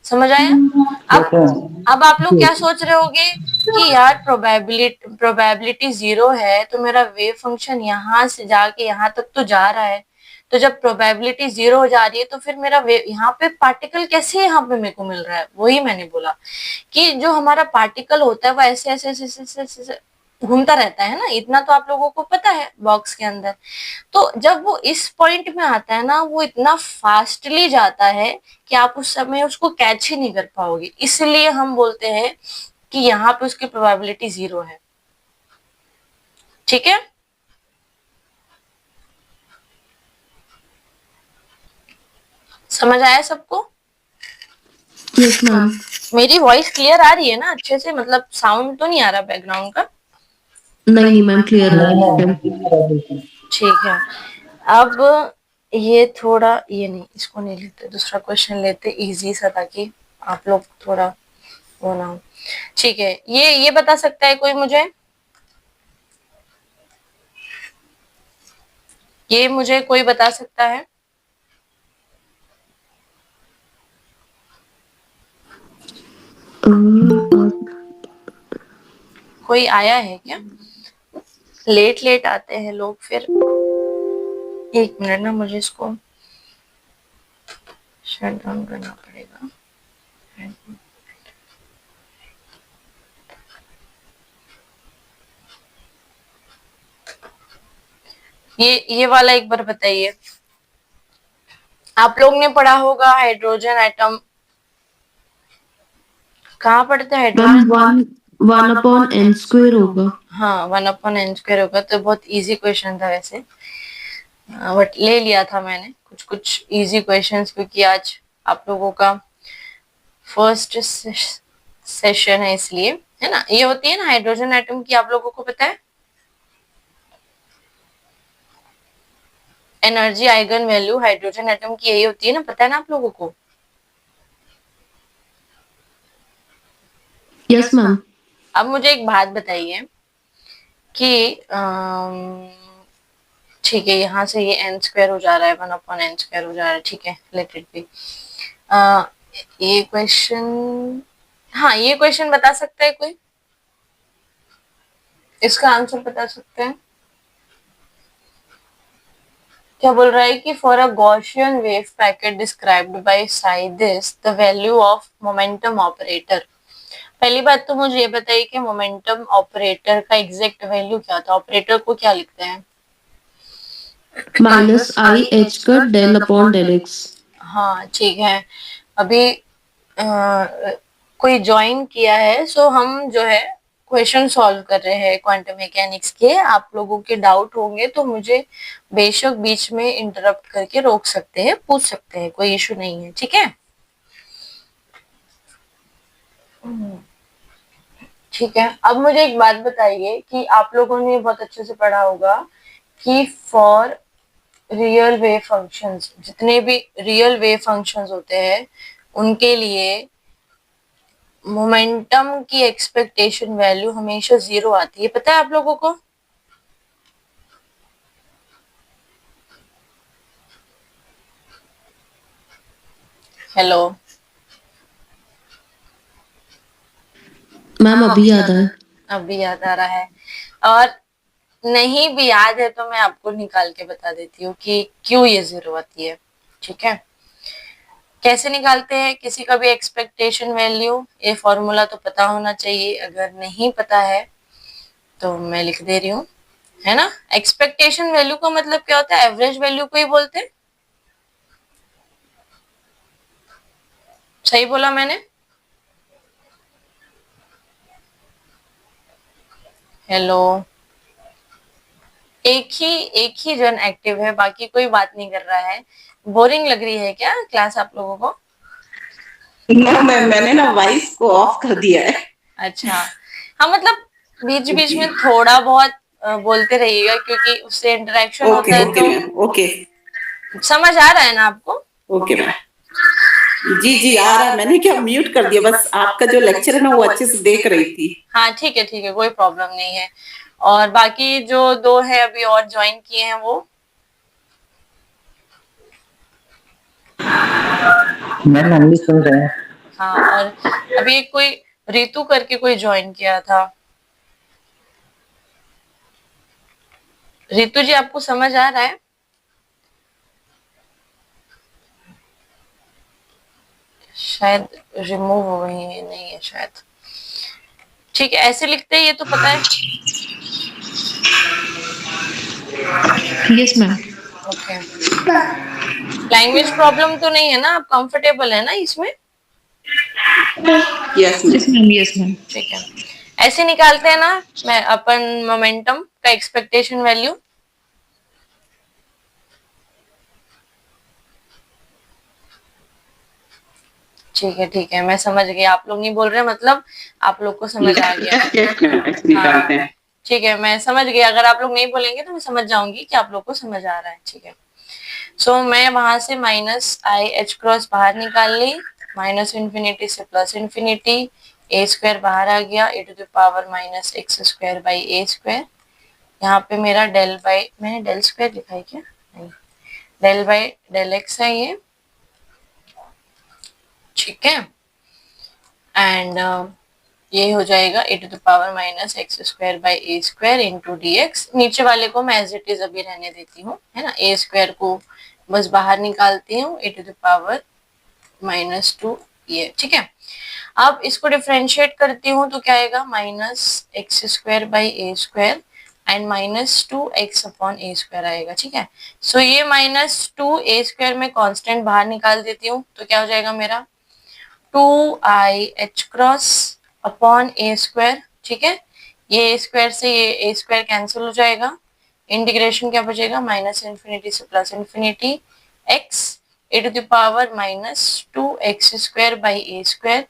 समझ आया? अब आप लोग क्या सोच रहे होगे कि यार प्रोबेबिलिटी 0 है तो मेरा वेव फंक्शन यहाँ से जाके यहाँ तक तो जा रहा है, तो जब प्रोबेबिलिटी 0 हो जा रही है तो फिर मेरा यहाँ पे पार्टिकल कैसे यहाँ पे मेरे को मिल रहा है। वही मैंने बोला कि जो हमारा पार्टिकल होता है वो ऐसे ऐसे ऐसे ऐसे ऐसे, ऐसे घूमता रहता है ना, इतना तो आप लोगों को पता है बॉक्स के अंदर। तो जब वो इस पॉइंट में आता है ना, वो इतना फास्टली जाता है कि आप उस समय उसको कैच ही नहीं कर पाओगे, इसलिए हम बोलते हैं कि यहाँ पे उसकी प्रोबेबिलिटी 0 है, ठीक है। समझ आया सबको? Yes ma'am. मेरी वॉइस क्लियर आ रही है ना अच्छे से, मतलब साउंड तो नहीं आ रहा बैकग्राउंड का? नहीं मैम, क्लियर है। ठीक है। अब ये थोड़ा ये नहीं, इसको नहीं लेते, दूसरा क्वेश्चन लेते इजी सा, ताकि आप लोग थोड़ा वो ना हो। ठीक है, ये बता सकता है कोई मुझे, ये मुझे कोई बता सकता है? कोई आया है क्या? लेट लेट आते हैं लोग फिर। एक मिनट ना, मुझे इसको शट डाउन करना पड़ेगा। ये वाला एक बार बताइए। आप लोग ने पढ़ा होगा हाइड्रोजन एटम, कहाँ पढ़ते हैं हाइड्रोजन? 1/n² होगा। हाँ, 1/n² होगा, तो बहुत इजी क्वेश्चन था वैसे, बट ले लिया था मैंने कुछ कुछ इजी क्वेश्चंस, क्योंकि आज आप लोगों का फर्स्ट सेशन है, इसलिए, है ना। ये होती है ना हाइड्रोजन एटम की, आप लोगों को पता है energy eigen value hydrogen atom की यही होती है ना, पता है ना आप लोगों को? Yes ma'am. अब मुझे एक बात बताइए कि ठीक है, यहाँ से ये n² हो जा रहा है, 1/n² हो जा रहा है, ठीक है, लेट इट बी। ये क्वेश्चन, हाँ, ये क्वेश्चन बता सकता है कोई? इसका आंसर बता सकते हैं? क्या बोल रहा है कि for a Gaussian wave packet described by psi this the value of momentum operator. पहली बात तो मुझे ये बताइए कि मोमेंटम ऑपरेटर का एग्जैक्ट वैल्यू क्या था? ऑपरेटर को क्या लिखते हैं? -IH का del/del x। हाँ, ठीक है। अभी कोई ज्वाइन किया है, सो हम जो है क्वेश्चन सॉल्व कर रहे हैं क्वांटम मैकेनिक्स के। आप लोगों के डाउट होंगे तो मुझे बेशक बीच में इंटरप्ट करके रोक सकते हैं, पूछ सकते हैं, कोई इशू नहीं है, ठीक है। ठीक है, अब मुझे एक बात बताइए कि आप लोगों ने बहुत अच्छे से पढ़ा होगा कि फॉर रियल वेव फंक्शंस, जितने भी रियल वेव फंक्शंस होते हैं उनके लिए मोमेंटम की एक्सपेक्टेशन वैल्यू हमेशा 0 आती है, पता है आप लोगों को? हेलो मैम अभी याद आया। अभी याद आ रहा है, और नहीं भी याद है तो मैं आपको निकाल के बता देती हूँ कि क्यों ये 0 आती है, ठीक है। कैसे निकालते हैं किसी का भी एक्सपेक्टेशन वैल्यू? ये फॉर्मूला तो पता होना चाहिए, अगर नहीं पता है तो मैं लिख दे रही हूँ, है ना। एक्सपेक्टेशन वैल्यू का मतलब क्या होता है? एवरेज वैल्यू को ही बोलते हैं, सही बोला मैंने? हेलो, एक ही जन एक्टिव है, बाकी कोई बात नहीं कर रहा है। बोरिंग लग रही है क्या क्लास आप लोगों को? मैंने ना वॉइस को ऑफ कर दिया है। अच्छा, हाँ, मतलब बीच बीच में थोड़ा बहुत बोलते रहिएगा, क्योंकि उससे इंटरेक्शन होता है, ओके तो मैम, ओके समझ आ रहा है ना आपको? Okay ma'am. जी जी आ रहा है, मैंने क्या म्यूट कर दिया, बस आपका जो लेक्चर है ना वो अच्छे से देख रही थी। हाँ, ठीक है, कोई प्रॉब्लम नहीं है। और बाकी जो 2 है अभी और ज्वाइन किए हैं वो, मैम हम भी सुन रहे हैं। हाँ, और अभी एक कोई रितु करके कोई ज्वाइन किया था। रितु जी, आपको समझ आ रहा है? शायद रिमूव हो गई है, नहीं है शायद। ठीक है, ऐसे लिखते हैं, ये तो पता है। Yes ma'am. Okay, language problem तो नहीं है ना? आप कंफर्टेबल है ना इसमें? Yes ma'am, yes ma'am. ठीक है, ऐसे निकालते हैं ना मैं अपन मोमेंटम का एक्सपेक्टेशन वैल्यू। ठीक है, मैं समझ गई। आप लोग नहीं बोल रहे, मतलब आप लोग को समझ आ गया। यस मैम, ऐसे निकालते हैं। ठीक है, मैं समझ गई। अगर आप लोग नहीं बोलेंगे तो मैं समझ जाऊंगी कि आप लोग को समझ आ रहा है, ठीक है। सो मैं वहां से माइनस आई एच क्रॉस बाहर निकाल ली, माइनस इन्फिनिटी से प्लस इन्फिनिटी, ए स्क्वायर बाहर आ गया, e to the power minus x square by A square. यहाँ पे मेरा डेल बाई, मैंने डेल स्क्वायर लिखा है क्या? नहीं, डेल बाई डेल एक्स है ये, ठीक है। एंड ये हो जाएगा e to the power minus x square by A square into d x. नीचे वाले को मैं एज इट इज अभी रहने देती हूँ, है ना, ए स्क्वायर को बस बाहर निकालती हूँ, e to the power minus two ये, ठीक है। अब इसको डिफ्रेंशिएट करती हूँ तो क्या आएगा, minus x square by A square and minus two X upon A square आएगा, ठीक है। सो ये माइनस टू ए स्क्वायर में कांस्टेंट बाहर निकाल देती हूँ तो क्या हो जाएगा मेरा, two I H cross upon A square, ठीक है। ये ए स्क्वायर से ये ए स्क्वायर कैंसिल हो जाएगा, इंटीग्रेशन क्या बचेगा, माइनस इन्फिनिटी से plus infinity X A to the power minus two x square by A square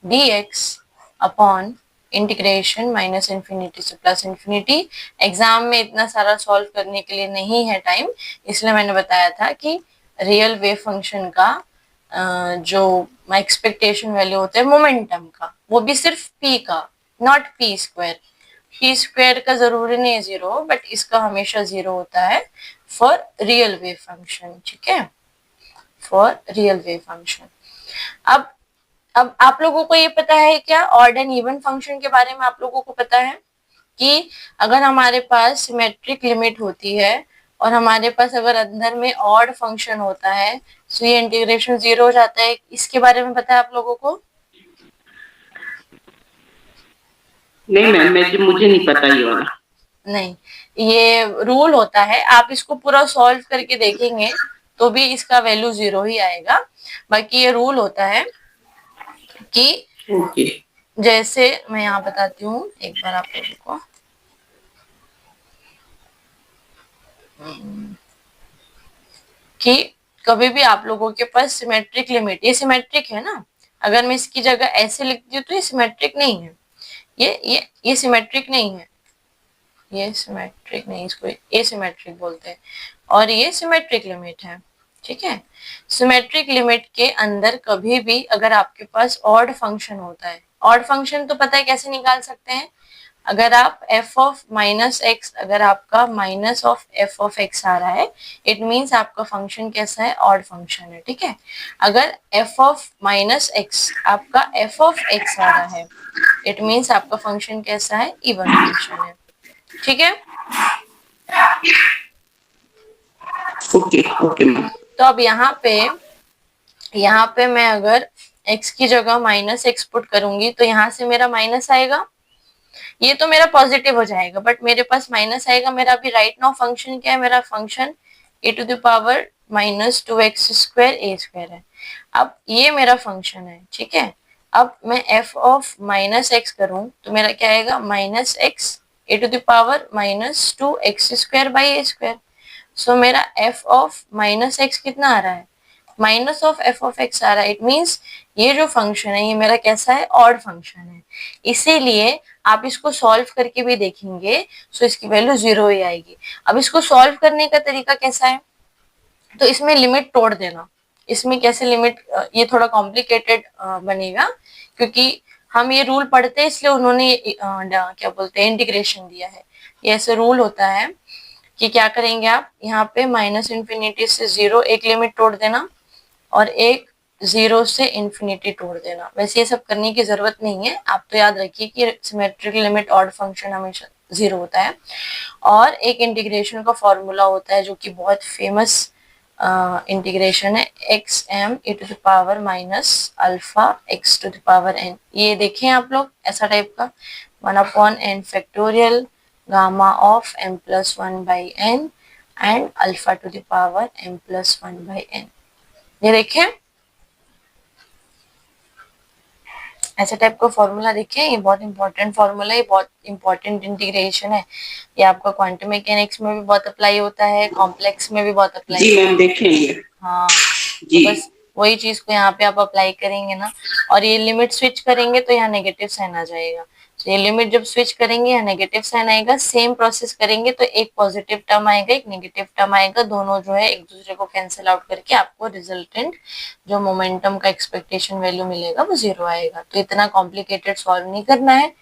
D X upon integration minus infinity से प्लस इन्फिनिटी। एग्जाम में इतना सारा सॉल्व करने के लिए नहीं है टाइम, इसलिए मैंने बताया था कि रियल वेव फंक्शन का जो एक्सपेक्टेशन वैल्यू होता है मोमेंटम का, वो भी सिर्फ p का, not p square. p square का जरूरी नहीं है जीरो, बट इसका हमेशा जीरो होता है फॉर रियल वेव फंक्शन, ठीक है, फॉर रियल वेव फंक्शन। अब आप लोगों को ये पता है क्या, ऑड एंड इवन फंक्शन के बारे में आप लोगों को पता है कि अगर हमारे पास सिमेट्रिक लिमिट होती है और हमारे पास अगर अंदर में ऑड फंक्शन होता है तो ये इंटीग्रेशन जीरो हो जाता है, इसके बारे में पता है आप लोगों को? नहीं मैम, मुझे नहीं पता ये वाला। नहीं, ये रूल होता है, आप इसको पूरा सॉल्व करके देखेंगे तो भी इसका वैल्यू जीरो ही आएगा। बाकी ये रूल होता है कि जैसे मैं यहाँ बताती हूँ एक बार आप लोगों को, कि कभी भी आप लोगों के पास सिमेट्रिक लिमिट, ये सिमेट्रिक है ना, अगर मैं इसकी जगह ऐसे लिखती हूँ तो ये सिमेट्रिक नहीं है, ये सिमेट्रिक नहीं है, ये सिमेट्रिक नहीं, इसको एसिमेट्रिक बोलते हैं, और ये सिमेट्रिक लिमिट है, ठीक है। सिमेट्रिक लिमिट के अंदर कभी भी अगर आपके पास ऑड फंक्शन होता है, ऑड फंक्शन तो पता है कैसे निकाल सकते हैं, अगर आप f ऑफ माइनस एक्स, अगर आपका minus of f of x आ रहा है, इट मीन्स आपका फंक्शन कैसा है, ऑड फंक्शन है, ठीक है। अगर f ऑफ माइनस एक्स आपका f ऑफ x आ रहा है, इट मीन्स आपका फंक्शन कैसा है, इवन फंक्शन है, ठीक है। Okay okay ma'am. तो अब यहाँ पे मैं अगर x की जगह माइनस एक्स पुट करूंगी तो यहाँ से मेरा माइनस आएगा, ये तो मेरा पॉजिटिव हो जाएगा, बट मेरे पास माइनस आएगा। मेरा अभी राइट नाउ फंक्शन क्या है, मेरा function A to the power minus two x square A square है। अब ये मेरा फंक्शन है, ठीक है। अब मैं f ऑफ माइनस एक्स करूं तो मेरा क्या आएगा, minus x A to the power minus two x square by A square. So मेरा f ऑफ माइनस एक्स कितना आ रहा है, minus of f of x आ रहा है। इट मीन्स ये जो फंक्शन है ये मेरा कैसा है, ऑड फंक्शन है। इसीलिए आप इसको सॉल्व करके भी देखेंगे सो इसकी वैल्यू जीरो ही आएगी। अब इसको सॉल्व करने का तरीका कैसा है, तो इसमें लिमिट तोड़ देना। इसमें कैसे लिमिट, ये थोड़ा कॉम्प्लिकेटेड बनेगा क्योंकि हम ये रूल पढ़ते हैं, इसलिए उन्होंने क्या बोलते हैं, इंटीग्रेशन दिया है। ये ऐसे रूल होता है कि क्या करेंगे आप, यहाँ पे माइनस इन्फिनिटी से जीरो एक लिमिट तोड़ देना और एक जीरो से इन्फिनिटी तोड़ देना। वैसे ये सब करने की जरूरत नहीं है, आप तो याद रखिए कि सिमेट्रिक लिमिट ऑड फंक्शन हमेशा जीरो होता है। और एक इंटीग्रेशन का फॉर्मूला होता है जो कि बहुत फेमस इंटीग्रेशन है, X M A to the power minus alpha X to the power N. ये देखें आप लोग, ऐसा टाइप का 1/n factorial gamma of m plus 1/n and alpha to the power m plus 1/n। ये देखें, ऐसे टाइप का फॉर्मूला देखें, ये बहुत इंपॉर्टेंट फॉर्मूला है, ये बहुत इंपॉर्टेंट इंटीग्रेशन है। ये आपका क्वांटम मैकेनिक्स में भी बहुत अप्लाई होता है, कॉम्प्लेक्स में भी बहुत अप्लाई जी मैम, देख लेंगे। हाँ जी। तो बस वही चीज को यहाँ पे आप अप्लाई करेंगे ना, और ये लिमिट स्विच करेंगे तो यहाँ नेगेटिव साइन आ जाएगा। तो ये लिमिट जब स्विच करेंगे या नेगेटिव साइन आएगा, सेम प्रोसेस करेंगे तो एक पॉजिटिव टर्म आएगा, एक नेगेटिव टर्म आएगा, दोनों जो है एक दूसरे को कैंसिल आउट करके आपको रिजल्टेंट जो मोमेंटम का एक्सपेक्टेशन वैल्यू मिलेगा वो 0 आएगा। तो इतना कॉम्प्लिकेटेड सॉल्व नहीं करना है,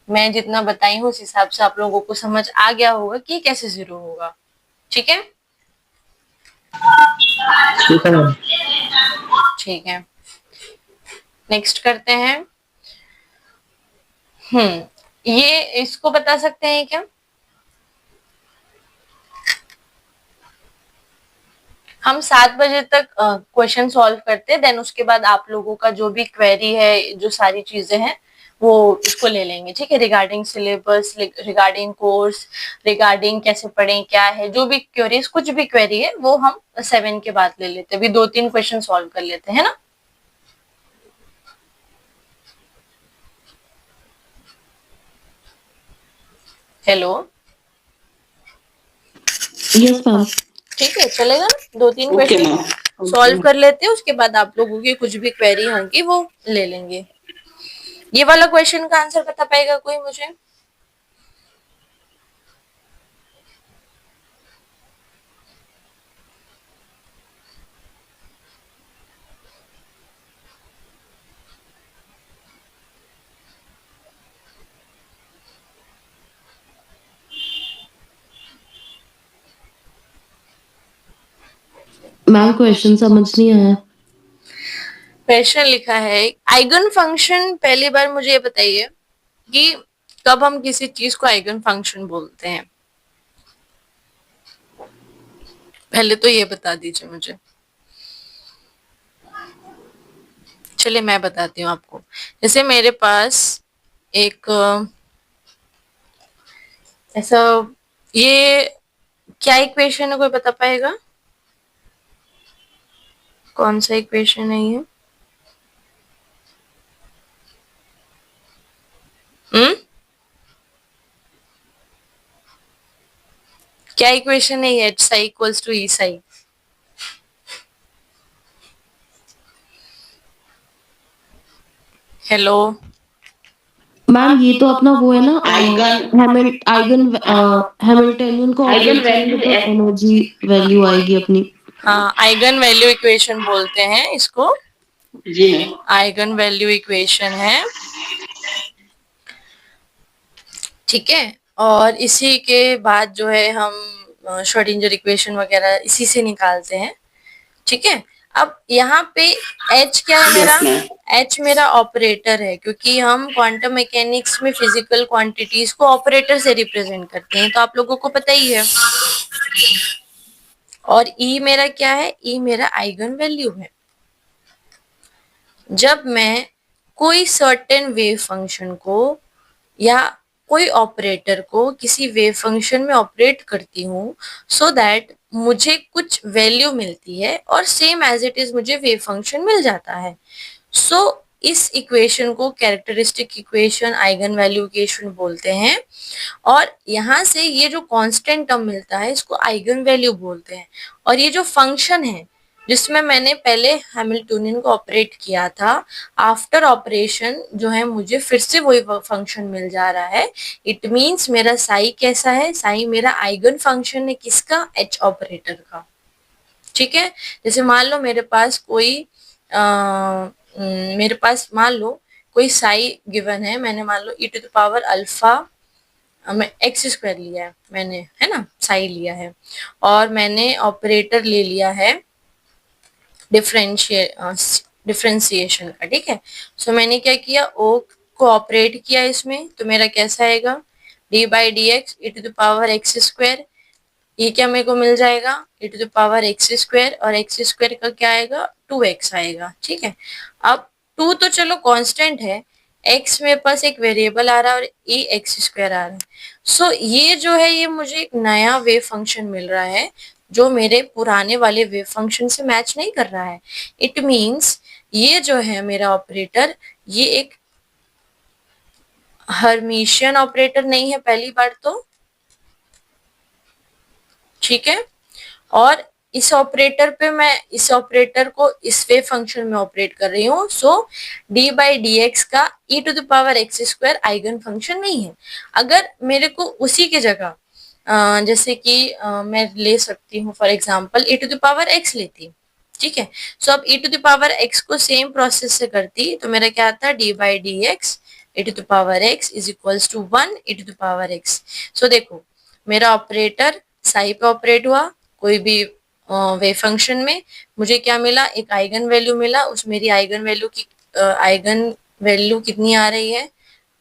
मैं जितना बताई हूँ उस हिसाब से आप लोगों को समझ आ गया होगा कि कैसे 0 होगा। ठीक है, ठीक है मैम। ठीक है, नेक्स्ट करते हैं। ये इसको बता सकते हैं क्या? हम 7 बजे तक क्वेश्चन सॉल्व करते हैं, देन उसके बाद आप लोगों का जो भी क्वेरी है, जो सारी चीजें हैं वो उसको ले लेंगे। ठीक है, regarding syllabus, regarding course, regarding कैसे पढ़ें, क्या है, जो भी क्वेरीज, कुछ भी क्वेरी है वो हम 7 के बाद ले लेते हैं। अभी 2-3 क्वेश्चन सॉल्व कर लेते हैं ना। Hello, yes ma'am. ठीक है, चलेगा ना। 2-3 ओके क्वेश्चन मैम। सॉल्व कर लेते हैं, उसके बाद आप लोगों की कुछ भी क्वेरी होंगी वो ले लेंगे। ये वाला क्वेश्चन का आंसर बता पाएगा कोई मुझे? मैम क्वेश्चन समझ नहीं आया। क्वेश्चन लिखा है आइगन फंक्शन। पहली बार मुझे ये बताइए कि कब हम किसी चीज को आइगन फंक्शन बोलते हैं, पहले तो ये बता दीजिए मुझे। चलिए मैं बताती हूँ आपको। जैसे मेरे पास एक ऐसा, ये क्या इक्वेशन है, कोई बता पाएगा? कौन सा इक्वेशन है ये? क्या इक्वेशन है ये? H psi equals to E psi. Hello ma'am ये तो अपना वो है ना, आइगन हैमिल्टनियन को ऑपरेट करेंगे तो एनर्जी वैल्यू आएगी अपनी। हाँ, आइगन वैल्यू इक्वेशन बोलते हैं इसको। जी मैम। आइगन वैल्यू इक्वेशन है, ठीक है। और इसी के बाद जो है हम श्रोडिंगर इक्वेशन वगैरह इसी से निकालते हैं, ठीक है। अब यहाँ पे H क्या है मेरा? H मेरा ऑपरेटर है, क्योंकि हम क्वांटम मैकेनिक्स में फिजिकल क्वांटिटीज को ऑपरेटर से रिप्रेजेंट करते हैं, तो आप लोगों को पता ही है। और E मेरा क्या है? E मेरा आइगन वैल्यू है। जब मैं कोई सर्टेन वेव फंक्शन को या कोई ऑपरेटर को किसी वेव फंक्शन में ऑपरेट करती हूँ सो दैट मुझे कुछ वैल्यू मिलती है और सेम एज इट इज मुझे वेव फंक्शन मिल जाता है। सो इस इक्वेशन को characteristic equation, eigen value equation बोलते हैं। और यहाँ से ये जो कांस्टेंट टर्म मिलता है इसको आइगन वैल्यू बोलते हैं। और ये जो फंक्शन है जिसमें मैंने पहले हैमिल्टोनियन को ऑपरेट किया था, आफ्टर ऑपरेशन जो है मुझे फिर से वही फंक्शन मिल जा रहा है। इट मींस मेरा साई कैसा है? साई मेरा आइगन फंक्शन है, किसका? एच ऑपरेटर का, ठीक है। जैसे मान लो मेरे पास मान लो कोई साई गिवन है, मैंने मान लो e to the power alpha मैं एक्स स्क्वायर लिया है मैंने, है ना, साई लिया है, और मैंने ऑपरेटर ले लिया है डिफरेंशिएशन का, ठीक है। सो मैंने क्या किया? ओ को ऑपरेट किया इसमें, तो मेरा कैसा आएगा? D by D X E to the power x square. ये क्या मेरे को मिल जाएगा? e to the power x square, और एक्स स्क्वायर का क्या आएगा? 2x आएगा, ठीक है। अब 2 तो चलो कांस्टेंट है, x मेरे पास एक वेरिएबल आ रहा है और e एक्स स्क्वायर आ रहा है। सो ये जो है ये मुझे एक नया वेव फंक्शन मिल रहा है जो मेरे पुराने वाले वेव फंक्शन से मैच नहीं कर रहा है। इट मीन्स ये जो है मेरा ऑपरेटर, ये एक हर्मिशियन ऑपरेटर नहीं है, पहली बार तो, ठीक है। और इस ऑपरेटर पे मैं इस ऑपरेटर को इस वेव फंक्शन में ऑपरेट कर रही हूँ, so d by D x का e to the power x square eigen function नहीं है। अगर मेरे को उसी की जगह जैसे कि मैं ले सकती हूँ for example E to the power X लेती, ठीक है। सो अब E to the power X को सेम प्रोसेस से करती तो मेरा क्या आता, D by D X e to the power x is equals to 1 e to the power x। सो देखो मेरा ऑपरेटर साई पे ऑपरेट हुआ, कोई भी वेव फंक्शन में मुझे क्या मिला, एक आइगन वैल्यू मिला। उस मेरी आइगन वैल्यू की आइगन वैल्यू कितनी आ रही है,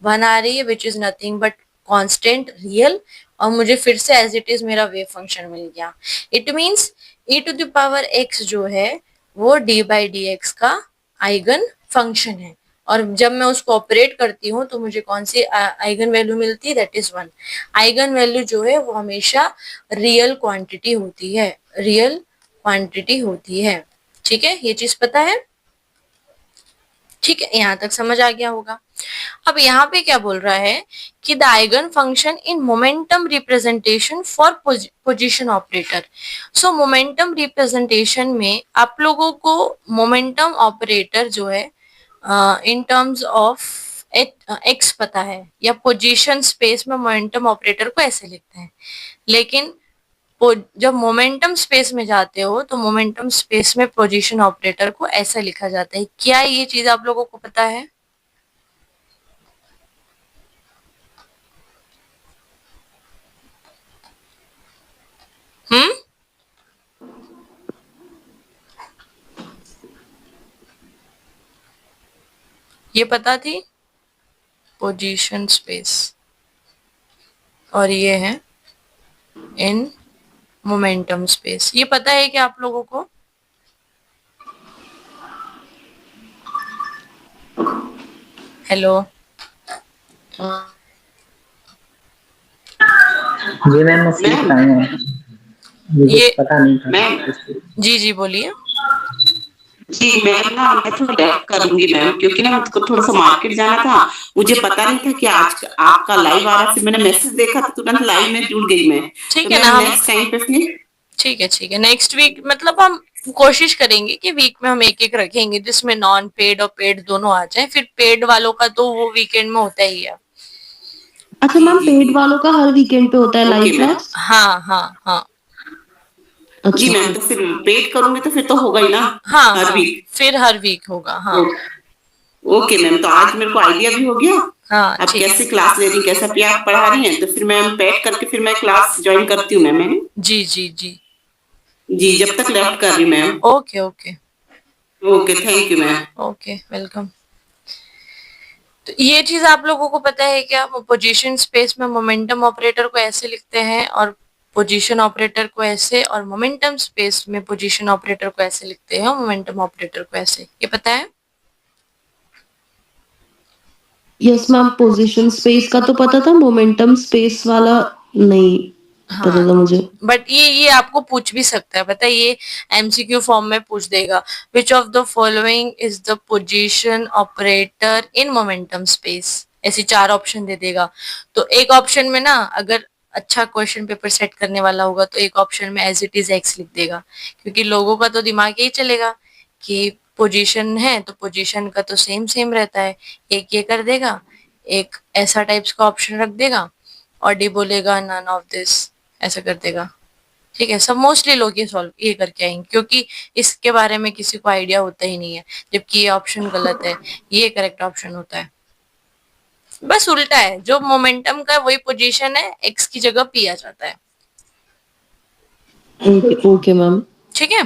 1 आ रही है, which is nothing but constant real, और मुझे फिर से एज इट इज मेरा वेव फंक्शन मिल गया। It means e to the power x जो है वो d बाई डी एक्स का आइगन फंक्शन है, और जब मैं उसको ऑपरेट करती हूँ तो मुझे कौन सी आइगन वैल्यू मिलती है, दैट इज 1। आइगन वैल्यू जो है वो हमेशा रियल क्वांटिटी होती है, रियल क्वांटिटी होती है, ठीक है, ये चीज पता है, ठीक है, यहाँ तक समझ आ गया होगा। अब यहाँ पे क्या बोल रहा है कि the eigen function in momentum representation for position operator. So momentum representation में आप लोगों को मोमेंटम ऑपरेटर जो है इन टर्म्स ऑफ एक्स पता है, या पोजीशन स्पेस में मोमेंटम ऑपरेटर को ऐसे लिखते हैं, लेकिन जब मोमेंटम स्पेस में जाते हो तो मोमेंटम स्पेस में पोजीशन ऑपरेटर को ऐसा लिखा जाता है। क्या ये चीज आप लोगों को पता है? हम्म, ये पता थी पोजीशन स्पेस, और ये है इन मोमेंटम स्पेस, ये पता है क्या आप लोगों को? हेलो, जी मैम, मैं सीख रहा हूँ, मुझे ये पता नहीं था। मैम जी जी बोलिए। जी मैम ना मैं थोड़ा लेट करूंगी मैम, क्योंकि ना मुझको थोड़ा सा मार्केट जाना था। मुझे पता नहीं था कि आज आपका लाइव आ रहा है, फिर मैंने मैसेज देखा तो तुरंत लाइव में जुड़ गई मैं। ठीक तो है ना, मैम हम नेक्स्ट टाइम पे फिर ठीक है नेक्स्ट वीक, मतलब हम कोशिश करेंगे कि वीक में हम एक एक रखेंगे जिसमें नॉन पेड और पेड दोनों आ जाए, फिर पेड वालों का तो वो वीकेंड में होता ही है। अच्छा मैम, पेड वालों का हर वीकेंड पे होता है ओके लाइव मैम। क्लास? हाँ हाँ हाँ जी अच्छा। मैम, तो फिर पेड करूंगी तो फिर तो होगा ही ना हाँ हर हाँ, वीक। फिर हर वीक होगा, हाँ ओके मैम, तो आज मेरे को आइडिया भी हो गया हाँ आप ठीक कैसे क्लास ले रही हैं, कैसा भी आप पढ़ा रही हैं। तो फिर मैम पैक करके फिर मैं क्लास ज्वाइन करती हूँ मैम। है जी जी जी, जी, जब तक लेफ्ट कर रही ma'am. Okay okay okay, thank you ma'am. Okay welcome. तो ये चीज आप लोगों को पता है क्या, पोजीशन स्पेस में मोमेंटम ऑपरेटर को ऐसे लिखते हैं और पोजीशन ऑपरेटर को ऐसे, और मोमेंटम स्पेस में पोजीशन ऑपरेटर को ऐसे लिखते हैं और मोमेंटम ऑपरेटर को ऐसे, ये पता है? यस मैम, पोजीशन स्पेस का तो पता था, मोमेंटम स्पेस वाला नहीं पता था मुझे। बट ये आपको पूछ भी सकता है, पता है, ये एमसीक्यू फॉर्म में पूछ देगा, which of the following is the position operator in momentum space, ऐसी 4 ऑप्शन दे देगा। तो एक ऑप्शन में ना, अगर अच्छा क्वेश्चन पेपर सेट करने वाला होगा तो एक ऑप्शन में एज इट इज एक्स लिख देगा, क्योंकि लोगों का तो दिमाग यही चलेगा कि पोजीशन है तो पोजीशन का तो सेम सेम रहता है, एक ये कर देगा, एक ऐसा टाइप्स का ऑप्शन रख देगा, और डी बोलेगा नन ऑफ दिस, ऐसा कर देगा, ठीक है। सब मोस्टली लोग ये करके आएंगे, क्योंकि इसके बारे में किसी को आइडिया होता ही नहीं है, जबकि ये ऑप्शन गलत है, ये करेक्ट ऑप्शन होता है। बस उल्टा है, जो मोमेंटम का वही पोजीशन है, एक्स की जगह पी आ जाता है, ओके मैम। ठीक है।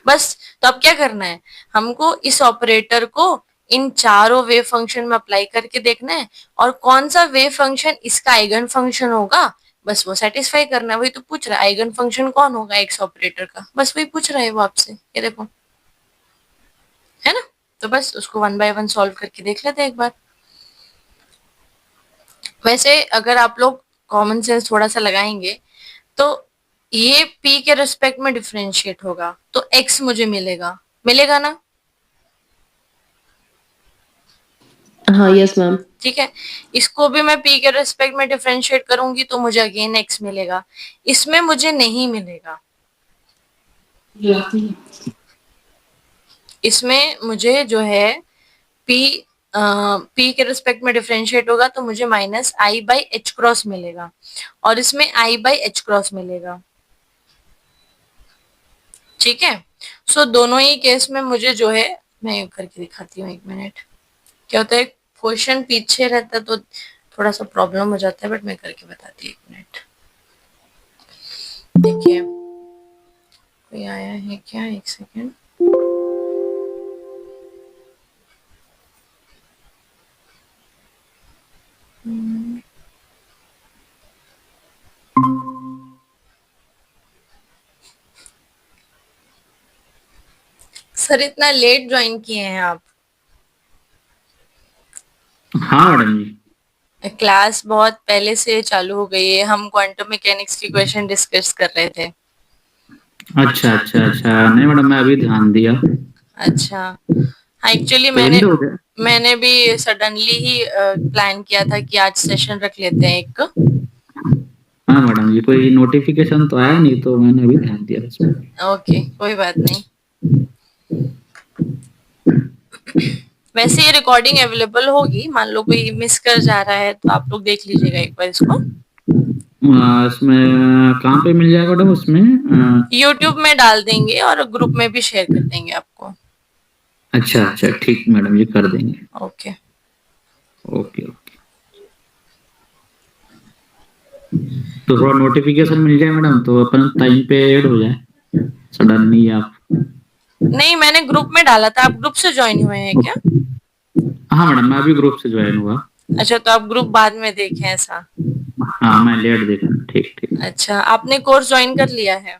बस तो अब क्या करना है, हमको इस ऑपरेटर को इन चारों वेव फंक्शन में अप्लाई करके देखना है, और कौन सा वेव फंक्शन इसका आइगन फंक्शन होगा बस वो सेटिस्फाई करना है। वही तो पूछ रहा है, आइगन फंक्शन कौन होगा एक्स ऑपरेटर का, बस वही पूछ रहा है वो आपसे, ये देखो, है ना। तो बस उसको 1 बाय 1 सॉल्व करके देख लेते हैं एक बार। वैसे अगर आप लोग कॉमन सेंस थोड़ा सा लगाएंगे तो ये p के रिस्पेक्ट में डिफरेंशिएट होगा तो x मुझे मिलेगा, मिलेगा ना? हाँ यस मैम। ठीक है, इसको भी मैं p के रिस्पेक्ट में डिफरेंशिएट करूंगी तो मुझे अगेन x मिलेगा, इसमें मुझे नहीं मिलेगा, इसमें मुझे जो है P P के रिस्पेक्ट में डिफरेंशिएट होगा तो मुझे minus I by H cross मिलेगा और इसमें I बाई एच क्रॉस मिलेगा। ठीक है, सो दोनों ही केस में मुझे जो है, मैं करके दिखाती हूँ, 1 मिनट। क्या होता है, क्वेश्चन पीछे रहता है तो थोड़ा सा प्रॉब्लम हो जाता है, बट मैं करके बताती हूँ, 1 मिनट। देखिए कोई आया है क्या, 1 सेकेंड। सर इतना लेट ज्वाइन किए हैं आप? हाँ मैडम जी। क्लास बहुत पहले से चालू हो गई है, हम क्वांटम मैकेनिक्स की क्वेश्चन डिस्कस कर रहे थे। अच्छा अच्छा अच्छा, नहीं मैडम मैं अभी ध्यान दिया। अच्छा, हाँ एक्चुअली तो एंड हो गया। मैंने भी सडनली ही प्लान किया था कि आज सेशन रख लेते हैं एक। हाँ मैडम जी, कोई नोटिफिकेशन तो आया नहीं तो मैंने अभी ध्यान दिया उसमें। ओके, कोई बात नहीं। वैसे ये रिकॉर्डिंग अवेलेबल होगी, मान लो कोई मिस कर जा रहा है तो आप लोग देख लीजिएगा एक बार इसको। इसमें कहाँ पे मिल जाएगा मैडम उसमें? यूट्यूब में डाल देंगे और ग्रुप में भी शेयर कर देंगे आपको। अच्छा अच्छा ठीक मैडम जी, कर देंगे। Okay okay okay. तो थोड़ा नोटिफिकेशन मिल जाए मैडम तो अपन टाइम पे ऐड हो जाए, सडनली आप। नहीं, मैंने ग्रुप में डाला था, आप ग्रुप से ज्वाइन हुए हैं क्या? हाँ मैडम, मैं अभी ग्रुप से ज्वाइन हुआ। अच्छा, तो आप ग्रुप बाद में देखें ऐसा? हाँ मैं लेट देखा, ठीक ठीक। अच्छा, आपने कोर्स ज्वाइन कर लिया है?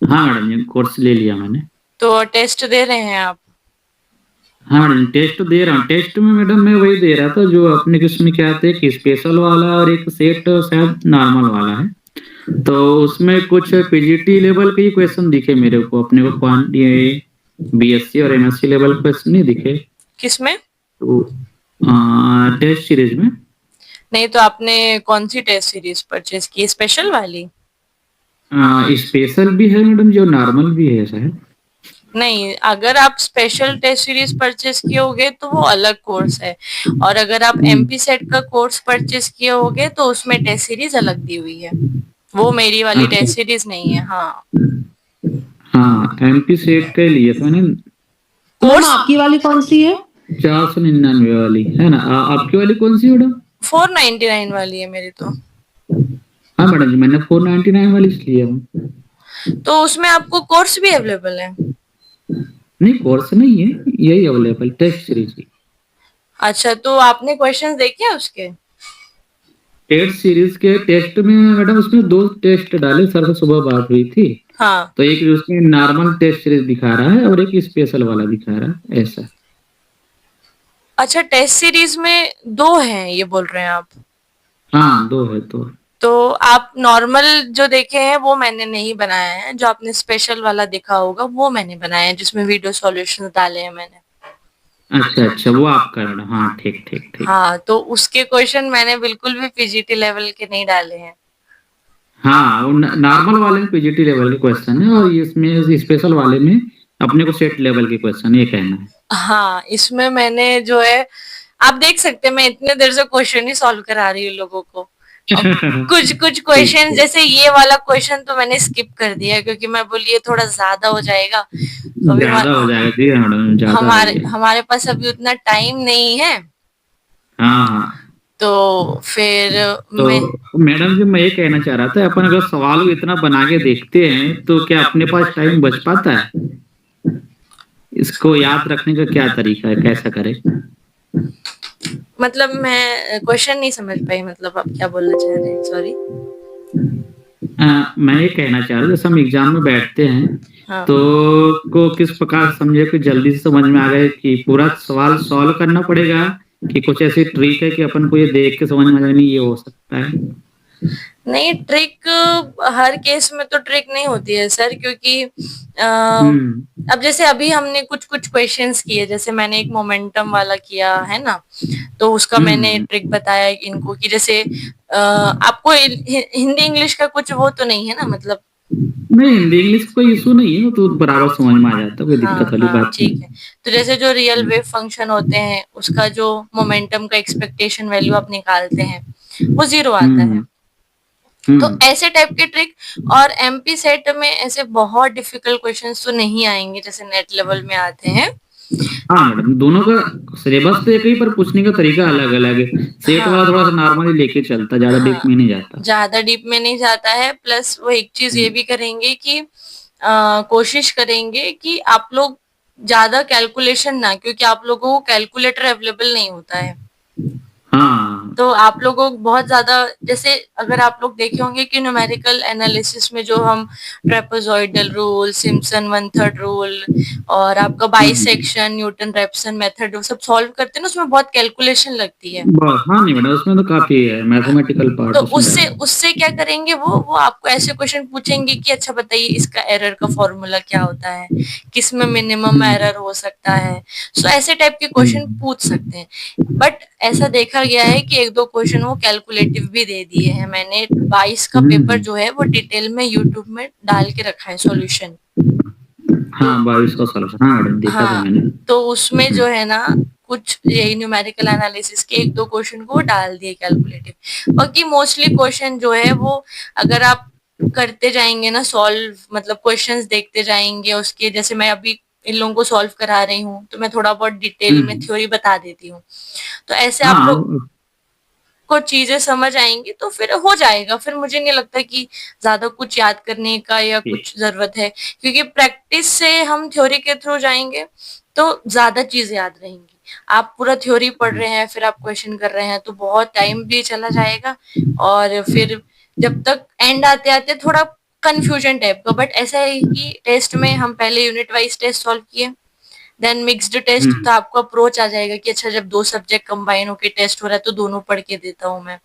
हाँ मैडम जी, कोर्स ले लिया मैंने। तो टेस्ट दे रहे हैं आप? हाँ मैडम, टेस्ट दे रहा हूँ। टेस्ट में मैडम मैं वही दे रहा था जो अपने किस्म क्या थे कि स्पेशल वाला और एक सेट शायद नॉर्मल वाला है। तो उसमें कुछ पीजीटी लेवल के ही क्वेश्चन दिखे मेरे को, अपने को बीएससी और एमएससी लेवल क्वेश्चन नहीं दिखे। किसमें? तो टेस्ट सीरीज में। नहीं, तो आपने कौन सी टेस्ट सीरीज परचेज की, स्पेशल वाली? स्पेशल भी है मैडम जी और नॉर्मल भी है शायद। नहीं, अगर आप स्पेशल टेस्ट सीरीज परचेज किए होगे तो वो अलग कोर्स है, और अगर आप एमपी सेट का कोर्स परचेज किए होगे तो उसमें टेस्ट सीरीज अलग दी हुई है, वो मेरी वाली टेस्ट सीरीज नहीं है। हाँ हाँ, एमपी सेट के लिए था मैंने। कोर्स आपकी वाली कौन सी है? 499 वाली है ना। आपकी वाली कौन सी मैडम? 499 वाली है मेरी तो। हाँ मैडम जी, मैंने 499 वाली इसलिए हूँ। तो उसमें आपको कोर्स भी अवेलेबल है? नहीं, कोर्स नहीं है, यही अवेलेबल टेस्ट सीरीज की। अच्छा, तो आपने क्वेश्चंस देखे उसके? टेस्ट सीरीज के टेस्ट में मैडम उसमें 2 टेस्ट डाले सर से, सुबह बात हुई थी। हाँ, तो एक उसमें नॉर्मल टेस्ट सीरीज दिखा रहा है और एक स्पेशल वाला दिखा रहा है, ऐसा। अच्छा, टेस्ट सीरीज में 2 हैं ये बोल रहे हैं आप? हाँ 2 है तो आप नॉर्मल जो देखे हैं वो मैंने नहीं बनाया है, जो आपने स्पेशल वाला देखा होगा वो मैंने बनाया है, जिसमें वीडियो सॉल्यूशंस डाले हैं मैंने। अच्छा अच्छा, वो आपका मैडम। हाँ ठीक ठीक ठीक। हाँ, तो उसके क्वेश्चन मैंने बिल्कुल भी पीजीटी लेवल के नहीं डाले हैं। हाँ, वो नॉर्मल वाले में पीजीटी लेवल के क्वेश्चन है और इसमें स्पेशल वाले में अपने को सेट लेवल के क्वेश्चन, ये कहना है। हाँ, इसमें मैंने जो है, आप देख सकते हैं मैं इतने देर से क्वेश्चन ही सॉल्व करा रही हूँ लोगों को। कुछ कुछ क्वेश्चन जैसे ये वाला क्वेश्चन तो मैंने स्किप कर दिया क्योंकि मैं बोली ये थोड़ा ज्यादा हो जाएगा, तो अभी ज्यादा हो जाएगा जी मैडम, ज्यादा हमारे पास अभी उतना टाइम नहीं है। हाँ हाँ। तो फिर तो मैडम जी, मैं ये कहना चाह रहा था, अपन अगर सवाल इतना बना के देखते हैं तो क्या अपने पास टाइम बच पाता है? इसको याद रखने का क्या तरीका है, कैसा करें? मतलब मैं क्वेश्चन नहीं समझ पाई, मतलब आप क्या बोलना चाह रहे हैं, सॉरी। मैं ये कहना चाह रहा हूँ, जैसे हम एग्जाम में बैठते हैं हाँ। तो को किस प्रकार समझे कि जल्दी से समझ में आ गए कि पूरा सवाल सॉल्व करना पड़ेगा, कि कुछ ऐसी ट्रिक है कि अपन को ये देख के समझ में आ जाए नहीं ये हो सकता है? नहीं, ट्रिक हर केस में तो ट्रिक नहीं होती है सर, क्योंकि अब जैसे अभी हमने कुछ कुछ क्वेश्चंस किए, जैसे मैंने एक मोमेंटम वाला किया है ना, तो उसका मैंने ट्रिक बताया इनको कि जैसे आपको हिंदी इंग्लिश का कुछ वो तो नहीं है ना, मतलब नहीं, हिंदी इंग्लिश कोई इशू नहीं है, वो तो बराबर समझ में आ जाता है, कोई हाँ, दिक्कत वाली हाँ, बात नहीं ठीक है। तो जैसे जो रियल वेव फंक्शन होते हैं, उसका जो मोमेंटम का एक्सपेक्टेशन वैल्यू आप निकालते हैं, वो 0 आता है। तो ऐसे टाइप के ट्रिक, और एमपी सेट में ऐसे बहुत डिफिकल्ट क्वेश्चंस तो नहीं आएंगे जैसे नेट लेवल में आते हैं। हाँ मैडम, दोनों का सिलेबस तो एक ही, पर पूछने का तरीका अलग-अलग है। सेट वाला थोड़ा-सा नॉर्मली लेके चलता है, ज़्यादा डीप में नहीं जाता। ज़्यादा डीप में नहीं जाता है, प्लस वो एक चीज़ ये भी करेंगे कि कोशिश करेंगे कि आप लोग ज़्यादा कैलकुलेशन ना, क्योंकि आप लोगों को कैलकुलेटर अवेलेबल नहीं होता है। हाँ। तो आप लोगों को बहुत ज़्यादा, जैसे अगर आप लोग देखे होंगे कि न्यूमेरिकल एनालिसिस में जो हम trapezoidal rule, Simpson one third rule और आपका बाइसेक्शन, न्यूटन रेप्सन मेथड, वो सब सॉल्व करते हैं ना, उसमें बहुत कैलकुलेशन लगती है। हाँ नहीं मैडम, उसमें तो काफी है मैथमेटिकल पार्ट। तो उससे क्या करेंगे, वो आपको ऐसे क्वेश्चन पूछेंगे कि अच्छा बताइए इसका एरर का फॉर्मूला क्या होता है, किसमें मिनिमम एरर हो सकता है। सो ऐसे टाइप के क्वेश्चन पूछ सकते हैं। बट ऐसा देखा गया है कि एक दो क्वेश्चन वो कैलकुलेटिव भी दे दिए हैं। मैंने 22 का पेपर जो है वो डिटेल में यूट्यूब में डाल के रखा है सॉल्यूशन। हाँ 22 का सॉल्यूशन, हाँ मैडम देखा था मैंने। तो उसमें जो है ना, कुछ यही न्यूमेरिकल एनालिसिस के एक दो क्वेश्चन को डाल दिए कैलकुलेटिव। बाकी मोस्टली क्वेश्चन जो है वो अगर आप करते जाएंगे ना सॉल्व, मतलब क्वेश्चंस देखते जाएंगे उसके, जैसे मैं अभी इन लोगों को सॉल्व करा रही हूँ तो मैं थोड़ा बहुत डिटेल में थ्योरी बता देती हूँ, तो ऐसे आप लोग को चीजें समझ आएंगी तो फिर हो जाएगा। फिर मुझे नहीं लगता कि ज्यादा कुछ याद करने का या कुछ जरूरत है, क्योंकि प्रैक्टिस से हम थ्योरी के थ्रू जाएंगे तो ज्यादा चीजें याद रहेंगी। आप पूरा थ्योरी पढ़ रहे हैं फिर आप क्वेश्चन कर रहे हैं तो बहुत टाइम भी चला जाएगा, और फिर जब तक एंड आते आते थोड़ा कंफ्यूजन टाइप का। बट ऐसा है कि टेस्ट में हम पहले यूनिट वाइज टेस्ट सॉल्व किए, देन मिक्स्ड टेस्ट, तो आपको अप्रोच आ जाएगा कि अच्छा जब दो सब्जेक्ट कंबाइन होके टेस्ट हो रहा है तो दोनों पढ़ के देता हूँ मैं।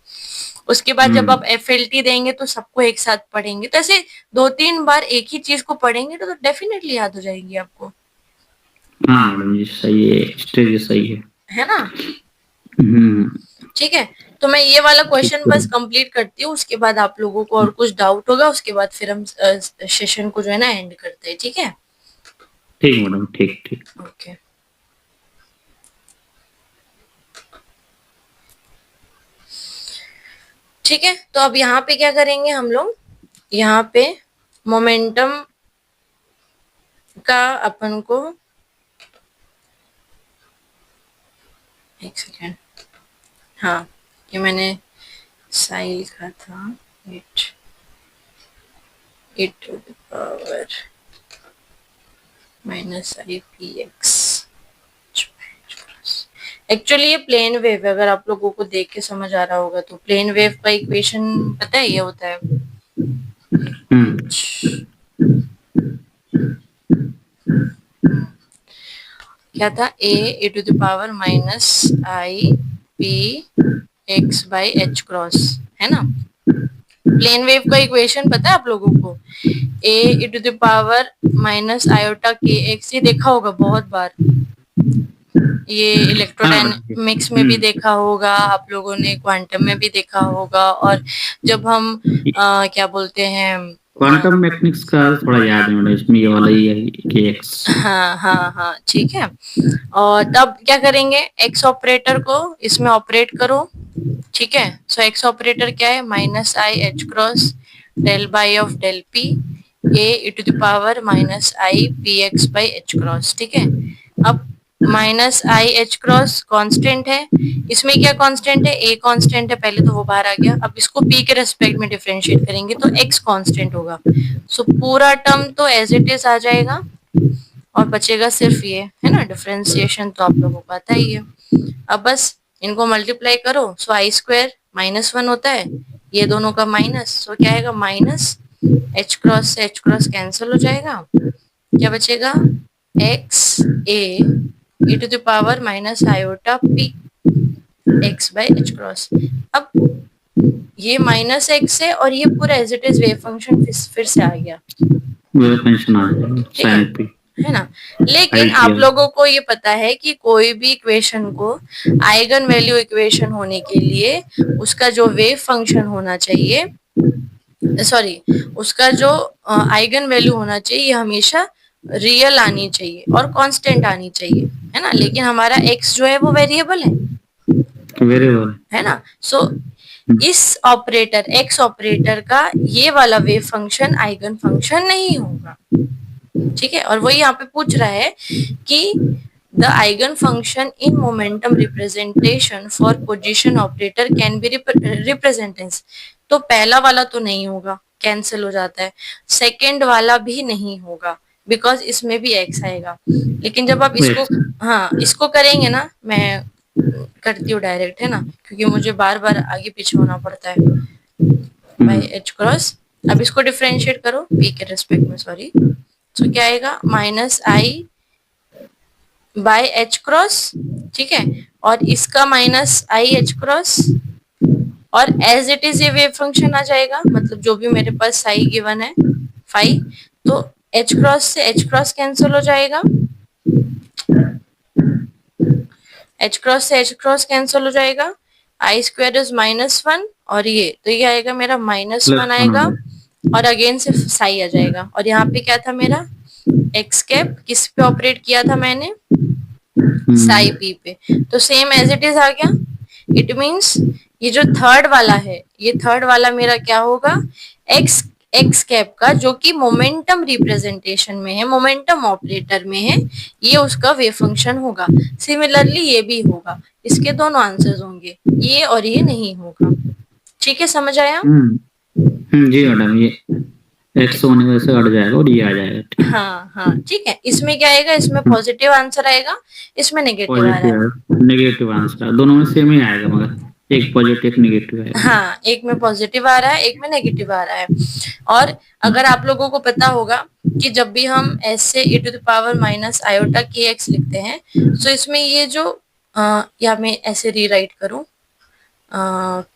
उसके बाद जब आप एफएलटी देंगे तो सबको एक साथ पढ़ेंगे, तो ऐसे 2-3 बार एक ही चीज को पढ़ेंगे तो डेफिनेटली याद हो जाएगी आपको। हाँ मैडम जी सही है, स्टेज सही है ना? ठीक है, तो मैं ये वाला क्वेश्चन बस कंप्लीट करती हूँ, उसके बाद आप लोगों को और कुछ डाउट होगा, उसके बाद फिर हम सेशन को जो है ना एंड करते हैं। ठीक है? ठीक मैडम, ठीक ठीक। ओके, ठीक है। तो अब यहाँ पे क्या करेंगे हम लोग, यहाँ पे मोमेंटम का अपन को, एक सेकेंड, हाँ ये मैंने साई लिखा था, it to the power minus I P X. Actually ये प्लेन वेव है, अगर आप लोगों को देख के समझ आ रहा होगा तो प्लेन वेव का इक्वेशन पता है, ये होता है क्या था, e to the power minus I P x by H cross, है ना? प्लेन वेव का इक्वेशन पता है आप लोगों को, e to the power minus iota के एक्स, ये देखा होगा बहुत बार, ये इलेक्ट्रोडायनेमिक्स में भी देखा होगा आप लोगों ने, क्वांटम में भी देखा होगा, और जब हम क्या बोलते हैं क्वांटम मैकेनिक्स का थोड़ा याद है मैडम, इसमें ये वाला ही है कि एक्स। हाँ हाँ हाँ, ठीक है। और तब क्या करेंगे, एक्स ऑपरेटर को इसमें ऑपरेट करो, ठीक है? सो एक्स ऑपरेटर क्या है, minus I H cross del by of del P A to the power minus I P x by H cross, ठीक है? अब minus I H cross constant है, इसमें क्या कांस्टेंट है, ए कांस्टेंट है, पहले तो वो बाहर आ गया। अब इसको पी के रेस्पेक्ट में डिफरेंशिएट करेंगे तो एक्स कांस्टेंट होगा, सो पूरा टर्म तो एज इट इज आ जाएगा और बचेगा सिर्फ ये, है ना? डिफरेंशिएशन तो आप लोगों को पता ही है। अब बस इनको मल्टीप्लाई करो, सो आई स्क्वायर -1 होता है, ये दोनों का माइनस, सो क्या आएगा, माइनस एच क्रॉस से एच क्रॉस कैंसिल हो जाएगा, क्या बचेगा, X A to the power minus iota P x by H cross. अब ये माइनस एक्स है और ये पूरा as it is wave function फिर से आ गया, वेव फंक्शन आ गया sin p, है ना? लेकिन आप लोगों को ये पता है कि कोई भी इक्वेशन को आइगन वैल्यू इक्वेशन होने के लिए उसका जो वेव फंक्शन होना चाहिए सॉरी, उसका जो आइगन वैल्यू होना चाहिए ये हमेशा रियल आनी चाहिए और कांस्टेंट आनी चाहिए, है ना। लेकिन हमारा x जो है वो वेरिएबल वेरिएबल है ना। सो इस ऑपरेटर x ऑपरेटर का ये वाला वेव फंक्शन आइगन फंक्शन नहीं होगा, ठीक है। और वो यहाँ पे पूछ रहा है कि the eigen function in momentum representation for position operator can be represented. तो पहला वाला तो नहीं होगा, कैंसिल हो जाता है। सेकंड वाला भी नहीं होगा बिकॉज इसमें भी x आएगा। लेकिन जब आप इसको इसको करेंगे ना, मैं करती हूँ डायरेक्ट, है ना, क्योंकि मुझे बार बार आगे पीछे होना पड़ता है। बाई एच क्रॉस, अब इसको डिफरेंशिएट करो p के रेस्पेक्ट में, सॉरी। तो क्या आएगा -i बाय एच क्रॉस, ठीक है। और इसका -i h क्रॉस, और एज इट इज ये वेव फंक्शन आ जाएगा, मतलब जो भी मेरे पास साई गिवन है फाई, तो h क्रॉस से h क्रॉस कैंसिल हो जाएगा, h क्रॉस से h क्रॉस कैंसिल हो जाएगा, i स्क्वायर इज -1, और ये तो ये आएगा मेरा -1 आएगा, और अगेन से साई आ जाएगा। और यहाँ पे क्या था मेरा x कैप, किस पे ऑपरेट किया था मैंने, साई p पे, तो सेम एज इट इज आ गया। इट मींस ये जो थर्ड वाला है, ये थर्ड वाला मेरा क्या होगा, एक्स कैप का, जो कि मोमेंटम रिप्रेजेंटेशन में है, मोमेंटम ऑपरेटर में है, ये उसका वेव फंक्शन होगा। सिमिलरली ये भी होगा, इसके दोनों आंसर्स होंगे, ये और ये नहीं होगा। ठीक है, समझ आया? जी मैडम, ये एक्स होने की वजह से हट जाएगा और ये आ जाएगा। हाँ हाँ, ठीक है। इसमें क्या आएगा, इसमें पॉजिटिव आंसर आएगा, इसमें नेगेटिव आ रहा है। नेगेटिव आंसर, दोनों में सेम ही आएगा, मगर एक पॉजिटिव एक नेगेटिव आएगा। हाँ, एक में पॉजिटिव आ रहा है, एक में नेगेटिव आ रहा है। और अगर आप लोगों को पता होगा कि जब भी हम ऐसे e to the power minus iota के एक्स लिखते हैं, तो इसमें ये जो या मैं ऐसे रीराइट करूं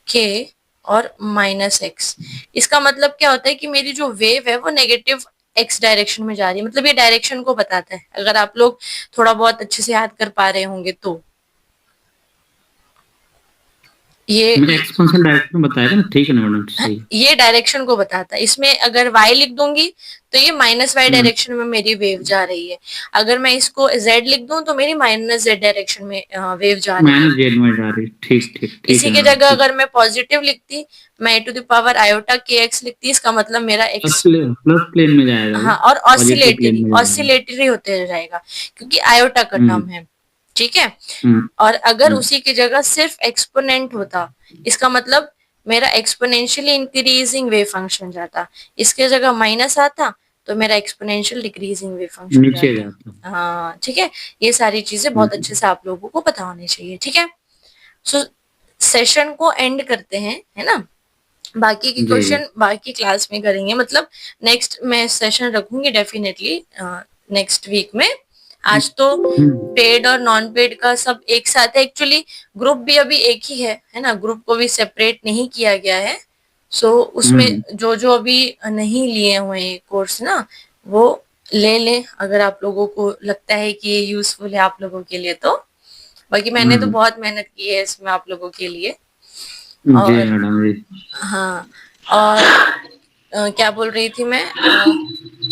के और -x, इसका मतलब क्या होता है कि मेरी जो वेव है वो नेगेटिव x डायरेक्शन में जा रही है, मतलब ये डायरेक्शन को बताता है, अगर आप लोग थोड़ा बहुत अच्छे से याद कर पा रहे होंगे तो। ये एक्सपेंशन डायरेक्शन बताएगा ना, ठीक है ना मैडम, सही। ये डायरेक्शन को बताता है। इसमें अगर y लिख दूंगी तो ये -y डायरेक्शन में मेरी वेव जा रही है, अगर मैं इसको z लिख दूं तो मेरी -z डायरेक्शन में वेव जा रही है, -z में जा रही है। ठीक ठीक। इसी की जगह अगर मैं पॉजिटिव लिखती, मैं e to the power iota के x लिखती, इसका मतलब मेरा x प्लस प्लेन में जाएगा। हाँ, और ऑसिलेटरी होते जाएगा, क्योंकि आयोटा का टर्म है, ठीक है। और अगर उसी की जगह सिर्फ एक्सपोनेंट होता, इसका मतलब मेरा एक्सपोनेंशियली इंक्रीजिंग वेव फंक्शन जाता, इसके जगह माइनस आता तो मेरा एक्सपोनेंशियल डिक्रीजिंग वेव फंक्शन नीचे जाता। हाँ, ठीक है। ये सारी चीजें बहुत अच्छे से आप लोगों को पता होनी चाहिए, ठीक है। सो सेशन को एंड करते हैं, है ना। बाकी के क्वेश्चन बाकी क्लास में करेंगे, मतलब नेक्स्ट मैं सेशन रखूंगी डेफिनेटली नेक्स्ट वीक में। आज तो पेड और नॉन पेड का सब एक साथ है, एक्चुअली ग्रुप भी अभी एक ही है ना, ग्रुप को भी सेपरेट नहीं किया गया है। सो उसमें जो जो अभी नहीं लिए हुए कोर्स ना, वो ले लें अगर आप लोगों को लगता है कि ये यूजफुल है आप लोगों के लिए तो। बाकी मैंने तो बहुत मेहनत की है इसमें आप लोगों के लिए। और हाँ, और क्या बोल रही थी मैं,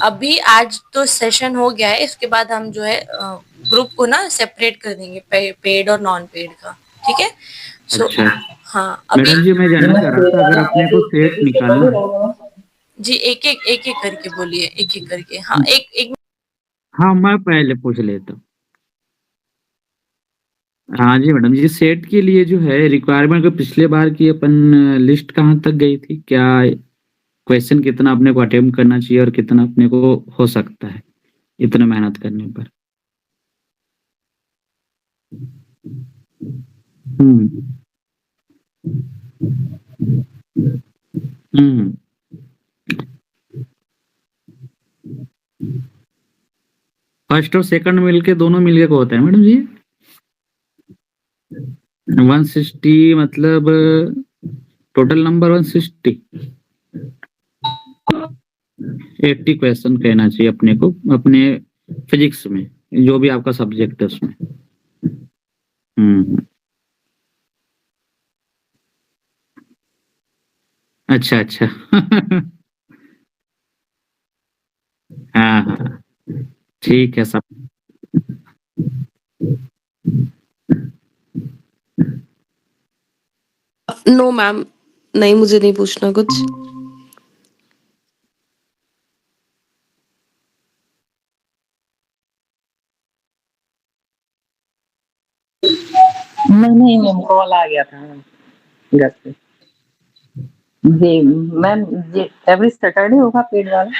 अभी आज तो सेशन हो गया है, इसके बाद हम जो है ग्रुप को ना सेपरेट कर देंगे, पेड और नॉन पेड का, ठीक है। सो हाँ, अभी मैडम जी मैं जानना चाह रहा था, अगर अपने को सेट निकालना जी, एक एक करके बोलिए, एक एक करके। हाँ, एक हाँ, मैं पहले पूछ लेता हूँ। हाँ जी मैडम जी, सेट के लिए जो है रिक्वायरमेंट को पिछले बार की अपन लिस्ट कहाँ तक गई थी, क्या क्वेश्चन कितना अपने को अटेम्प्ट करना चाहिए और कितना अपने को हो सकता है इतना मेहनत करने पर? फर्स्ट और सेकंड मिलके दोनों मिलके को होता है मैडम जी 160, मतलब टोटल नंबर 160। 80 क्वेश्चन कहना चाहिए अपने को, अपने फिजिक्स में जो भी आपका सब्जेक्ट है उसमें। अच्छा, अच्छा। हाँ, हाँ। ठीक है सब। नो मैम, नहीं मुझे नहीं पूछना कुछ। नहीं, मैम कॉल आ गया था घर पे। जी, मैम ये एवरी सैटरडे होगा पेड वाला?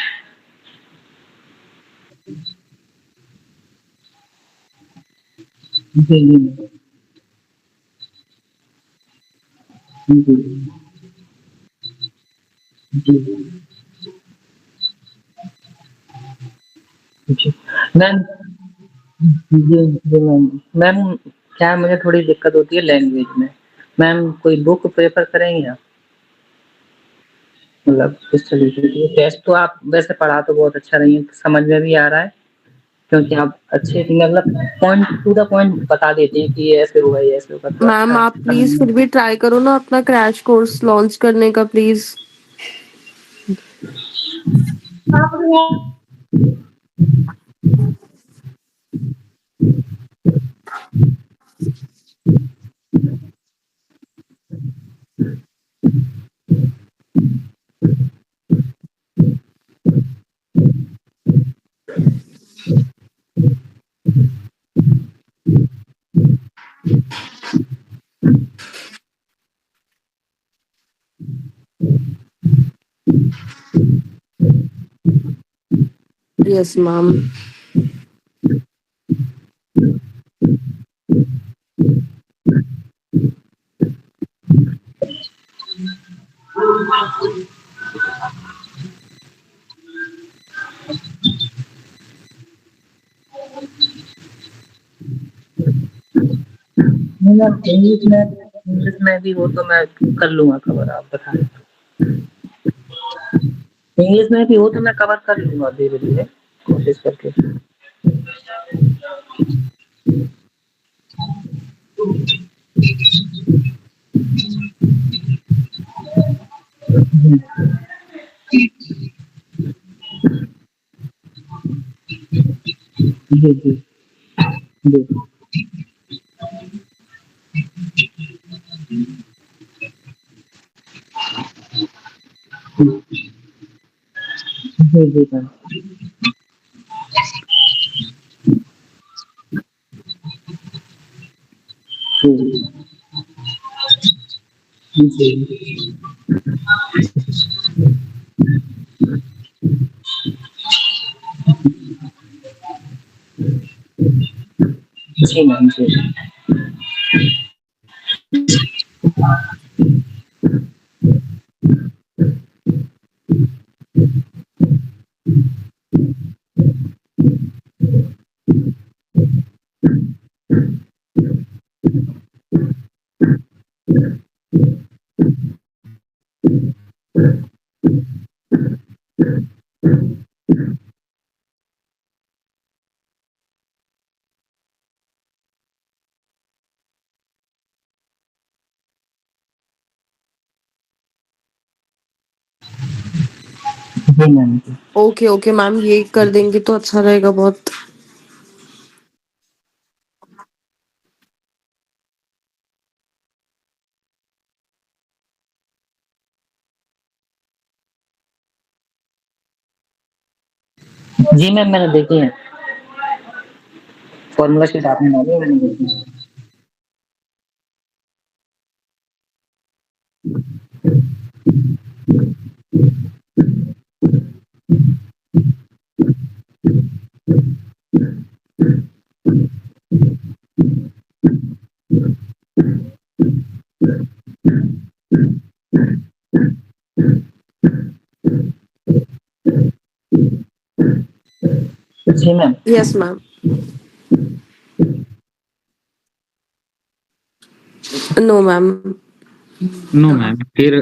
जी, जी। जी, जी, जी। मैम जी, जी मैम। मैम क्या है मुझे थोड़ी दिक्कत होती है लैंग्वेज में। मैम कोई बुक प्रेफ़र करेंगी आप? मतलब इस तरीके की टेस्ट तो आप वैसे पढ़ा तो बहुत अच्छा रही हैं, समझ में भी आ रहा है, क्योंकि आप अच्छे से मतलब पॉइंट टू द पॉइंट बता देती हैं कि ये ऐसे होगा, ये ऐसे होगा, तो मैम अच्छा आप समझ प्लीज़ में। फिर भी ट्राई करो ना अपना क्रैश कोर्स लॉन्च करने का प्लीज़। Yes ma'am. नहीं मैम इंग्लिश में भी हो तो मैं कर लूँगा कवर, आप बता दें। इंग्लिश में भी हो तो मैं कवर कर लूँगा धीरे-धीरे कोशिश करके। हुँ। जी, जी। जी। हुँ। जी, जी मैम। जी, जी। जी मैम, जी। जी मैम, जी। ओके, ओके मैम ये कर देंगे तो अच्छा रहेगा बहुत। जी मैम मैंने देखी है। फ़ॉर्मूला शीट आपने डाली है मैंने देखी है। जी ma'am. Yes ma'am. No ma'am. No ma'am, फिर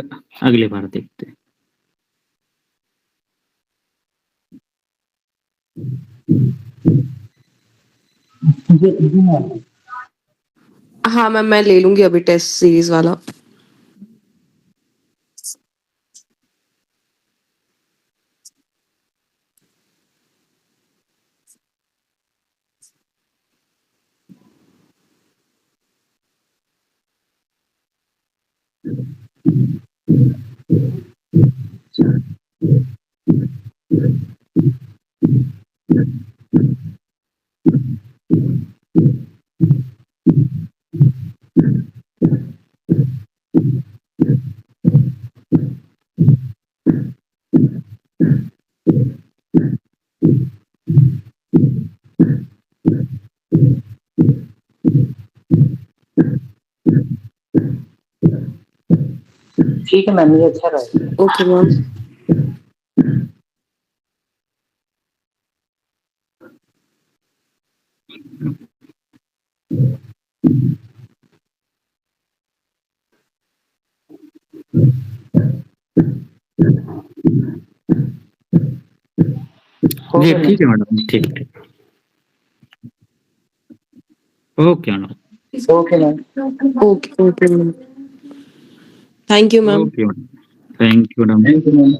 अगली बार देखते हैं। जी, जी मैम। हाँ मैम मैं ले लूँगी अभी टेस्ट सीरीज़ वाला। ठीक है मैम, ये अच्छा रहेगा। Okay ma'am. हो जी गया ठीक है मैम। मैडम, ठीक ठीक। Okay madam. Okay ma'am. Okay okay ma'am. Thank you ma'am. Okay madam, thank you madam. Thank you ma'am.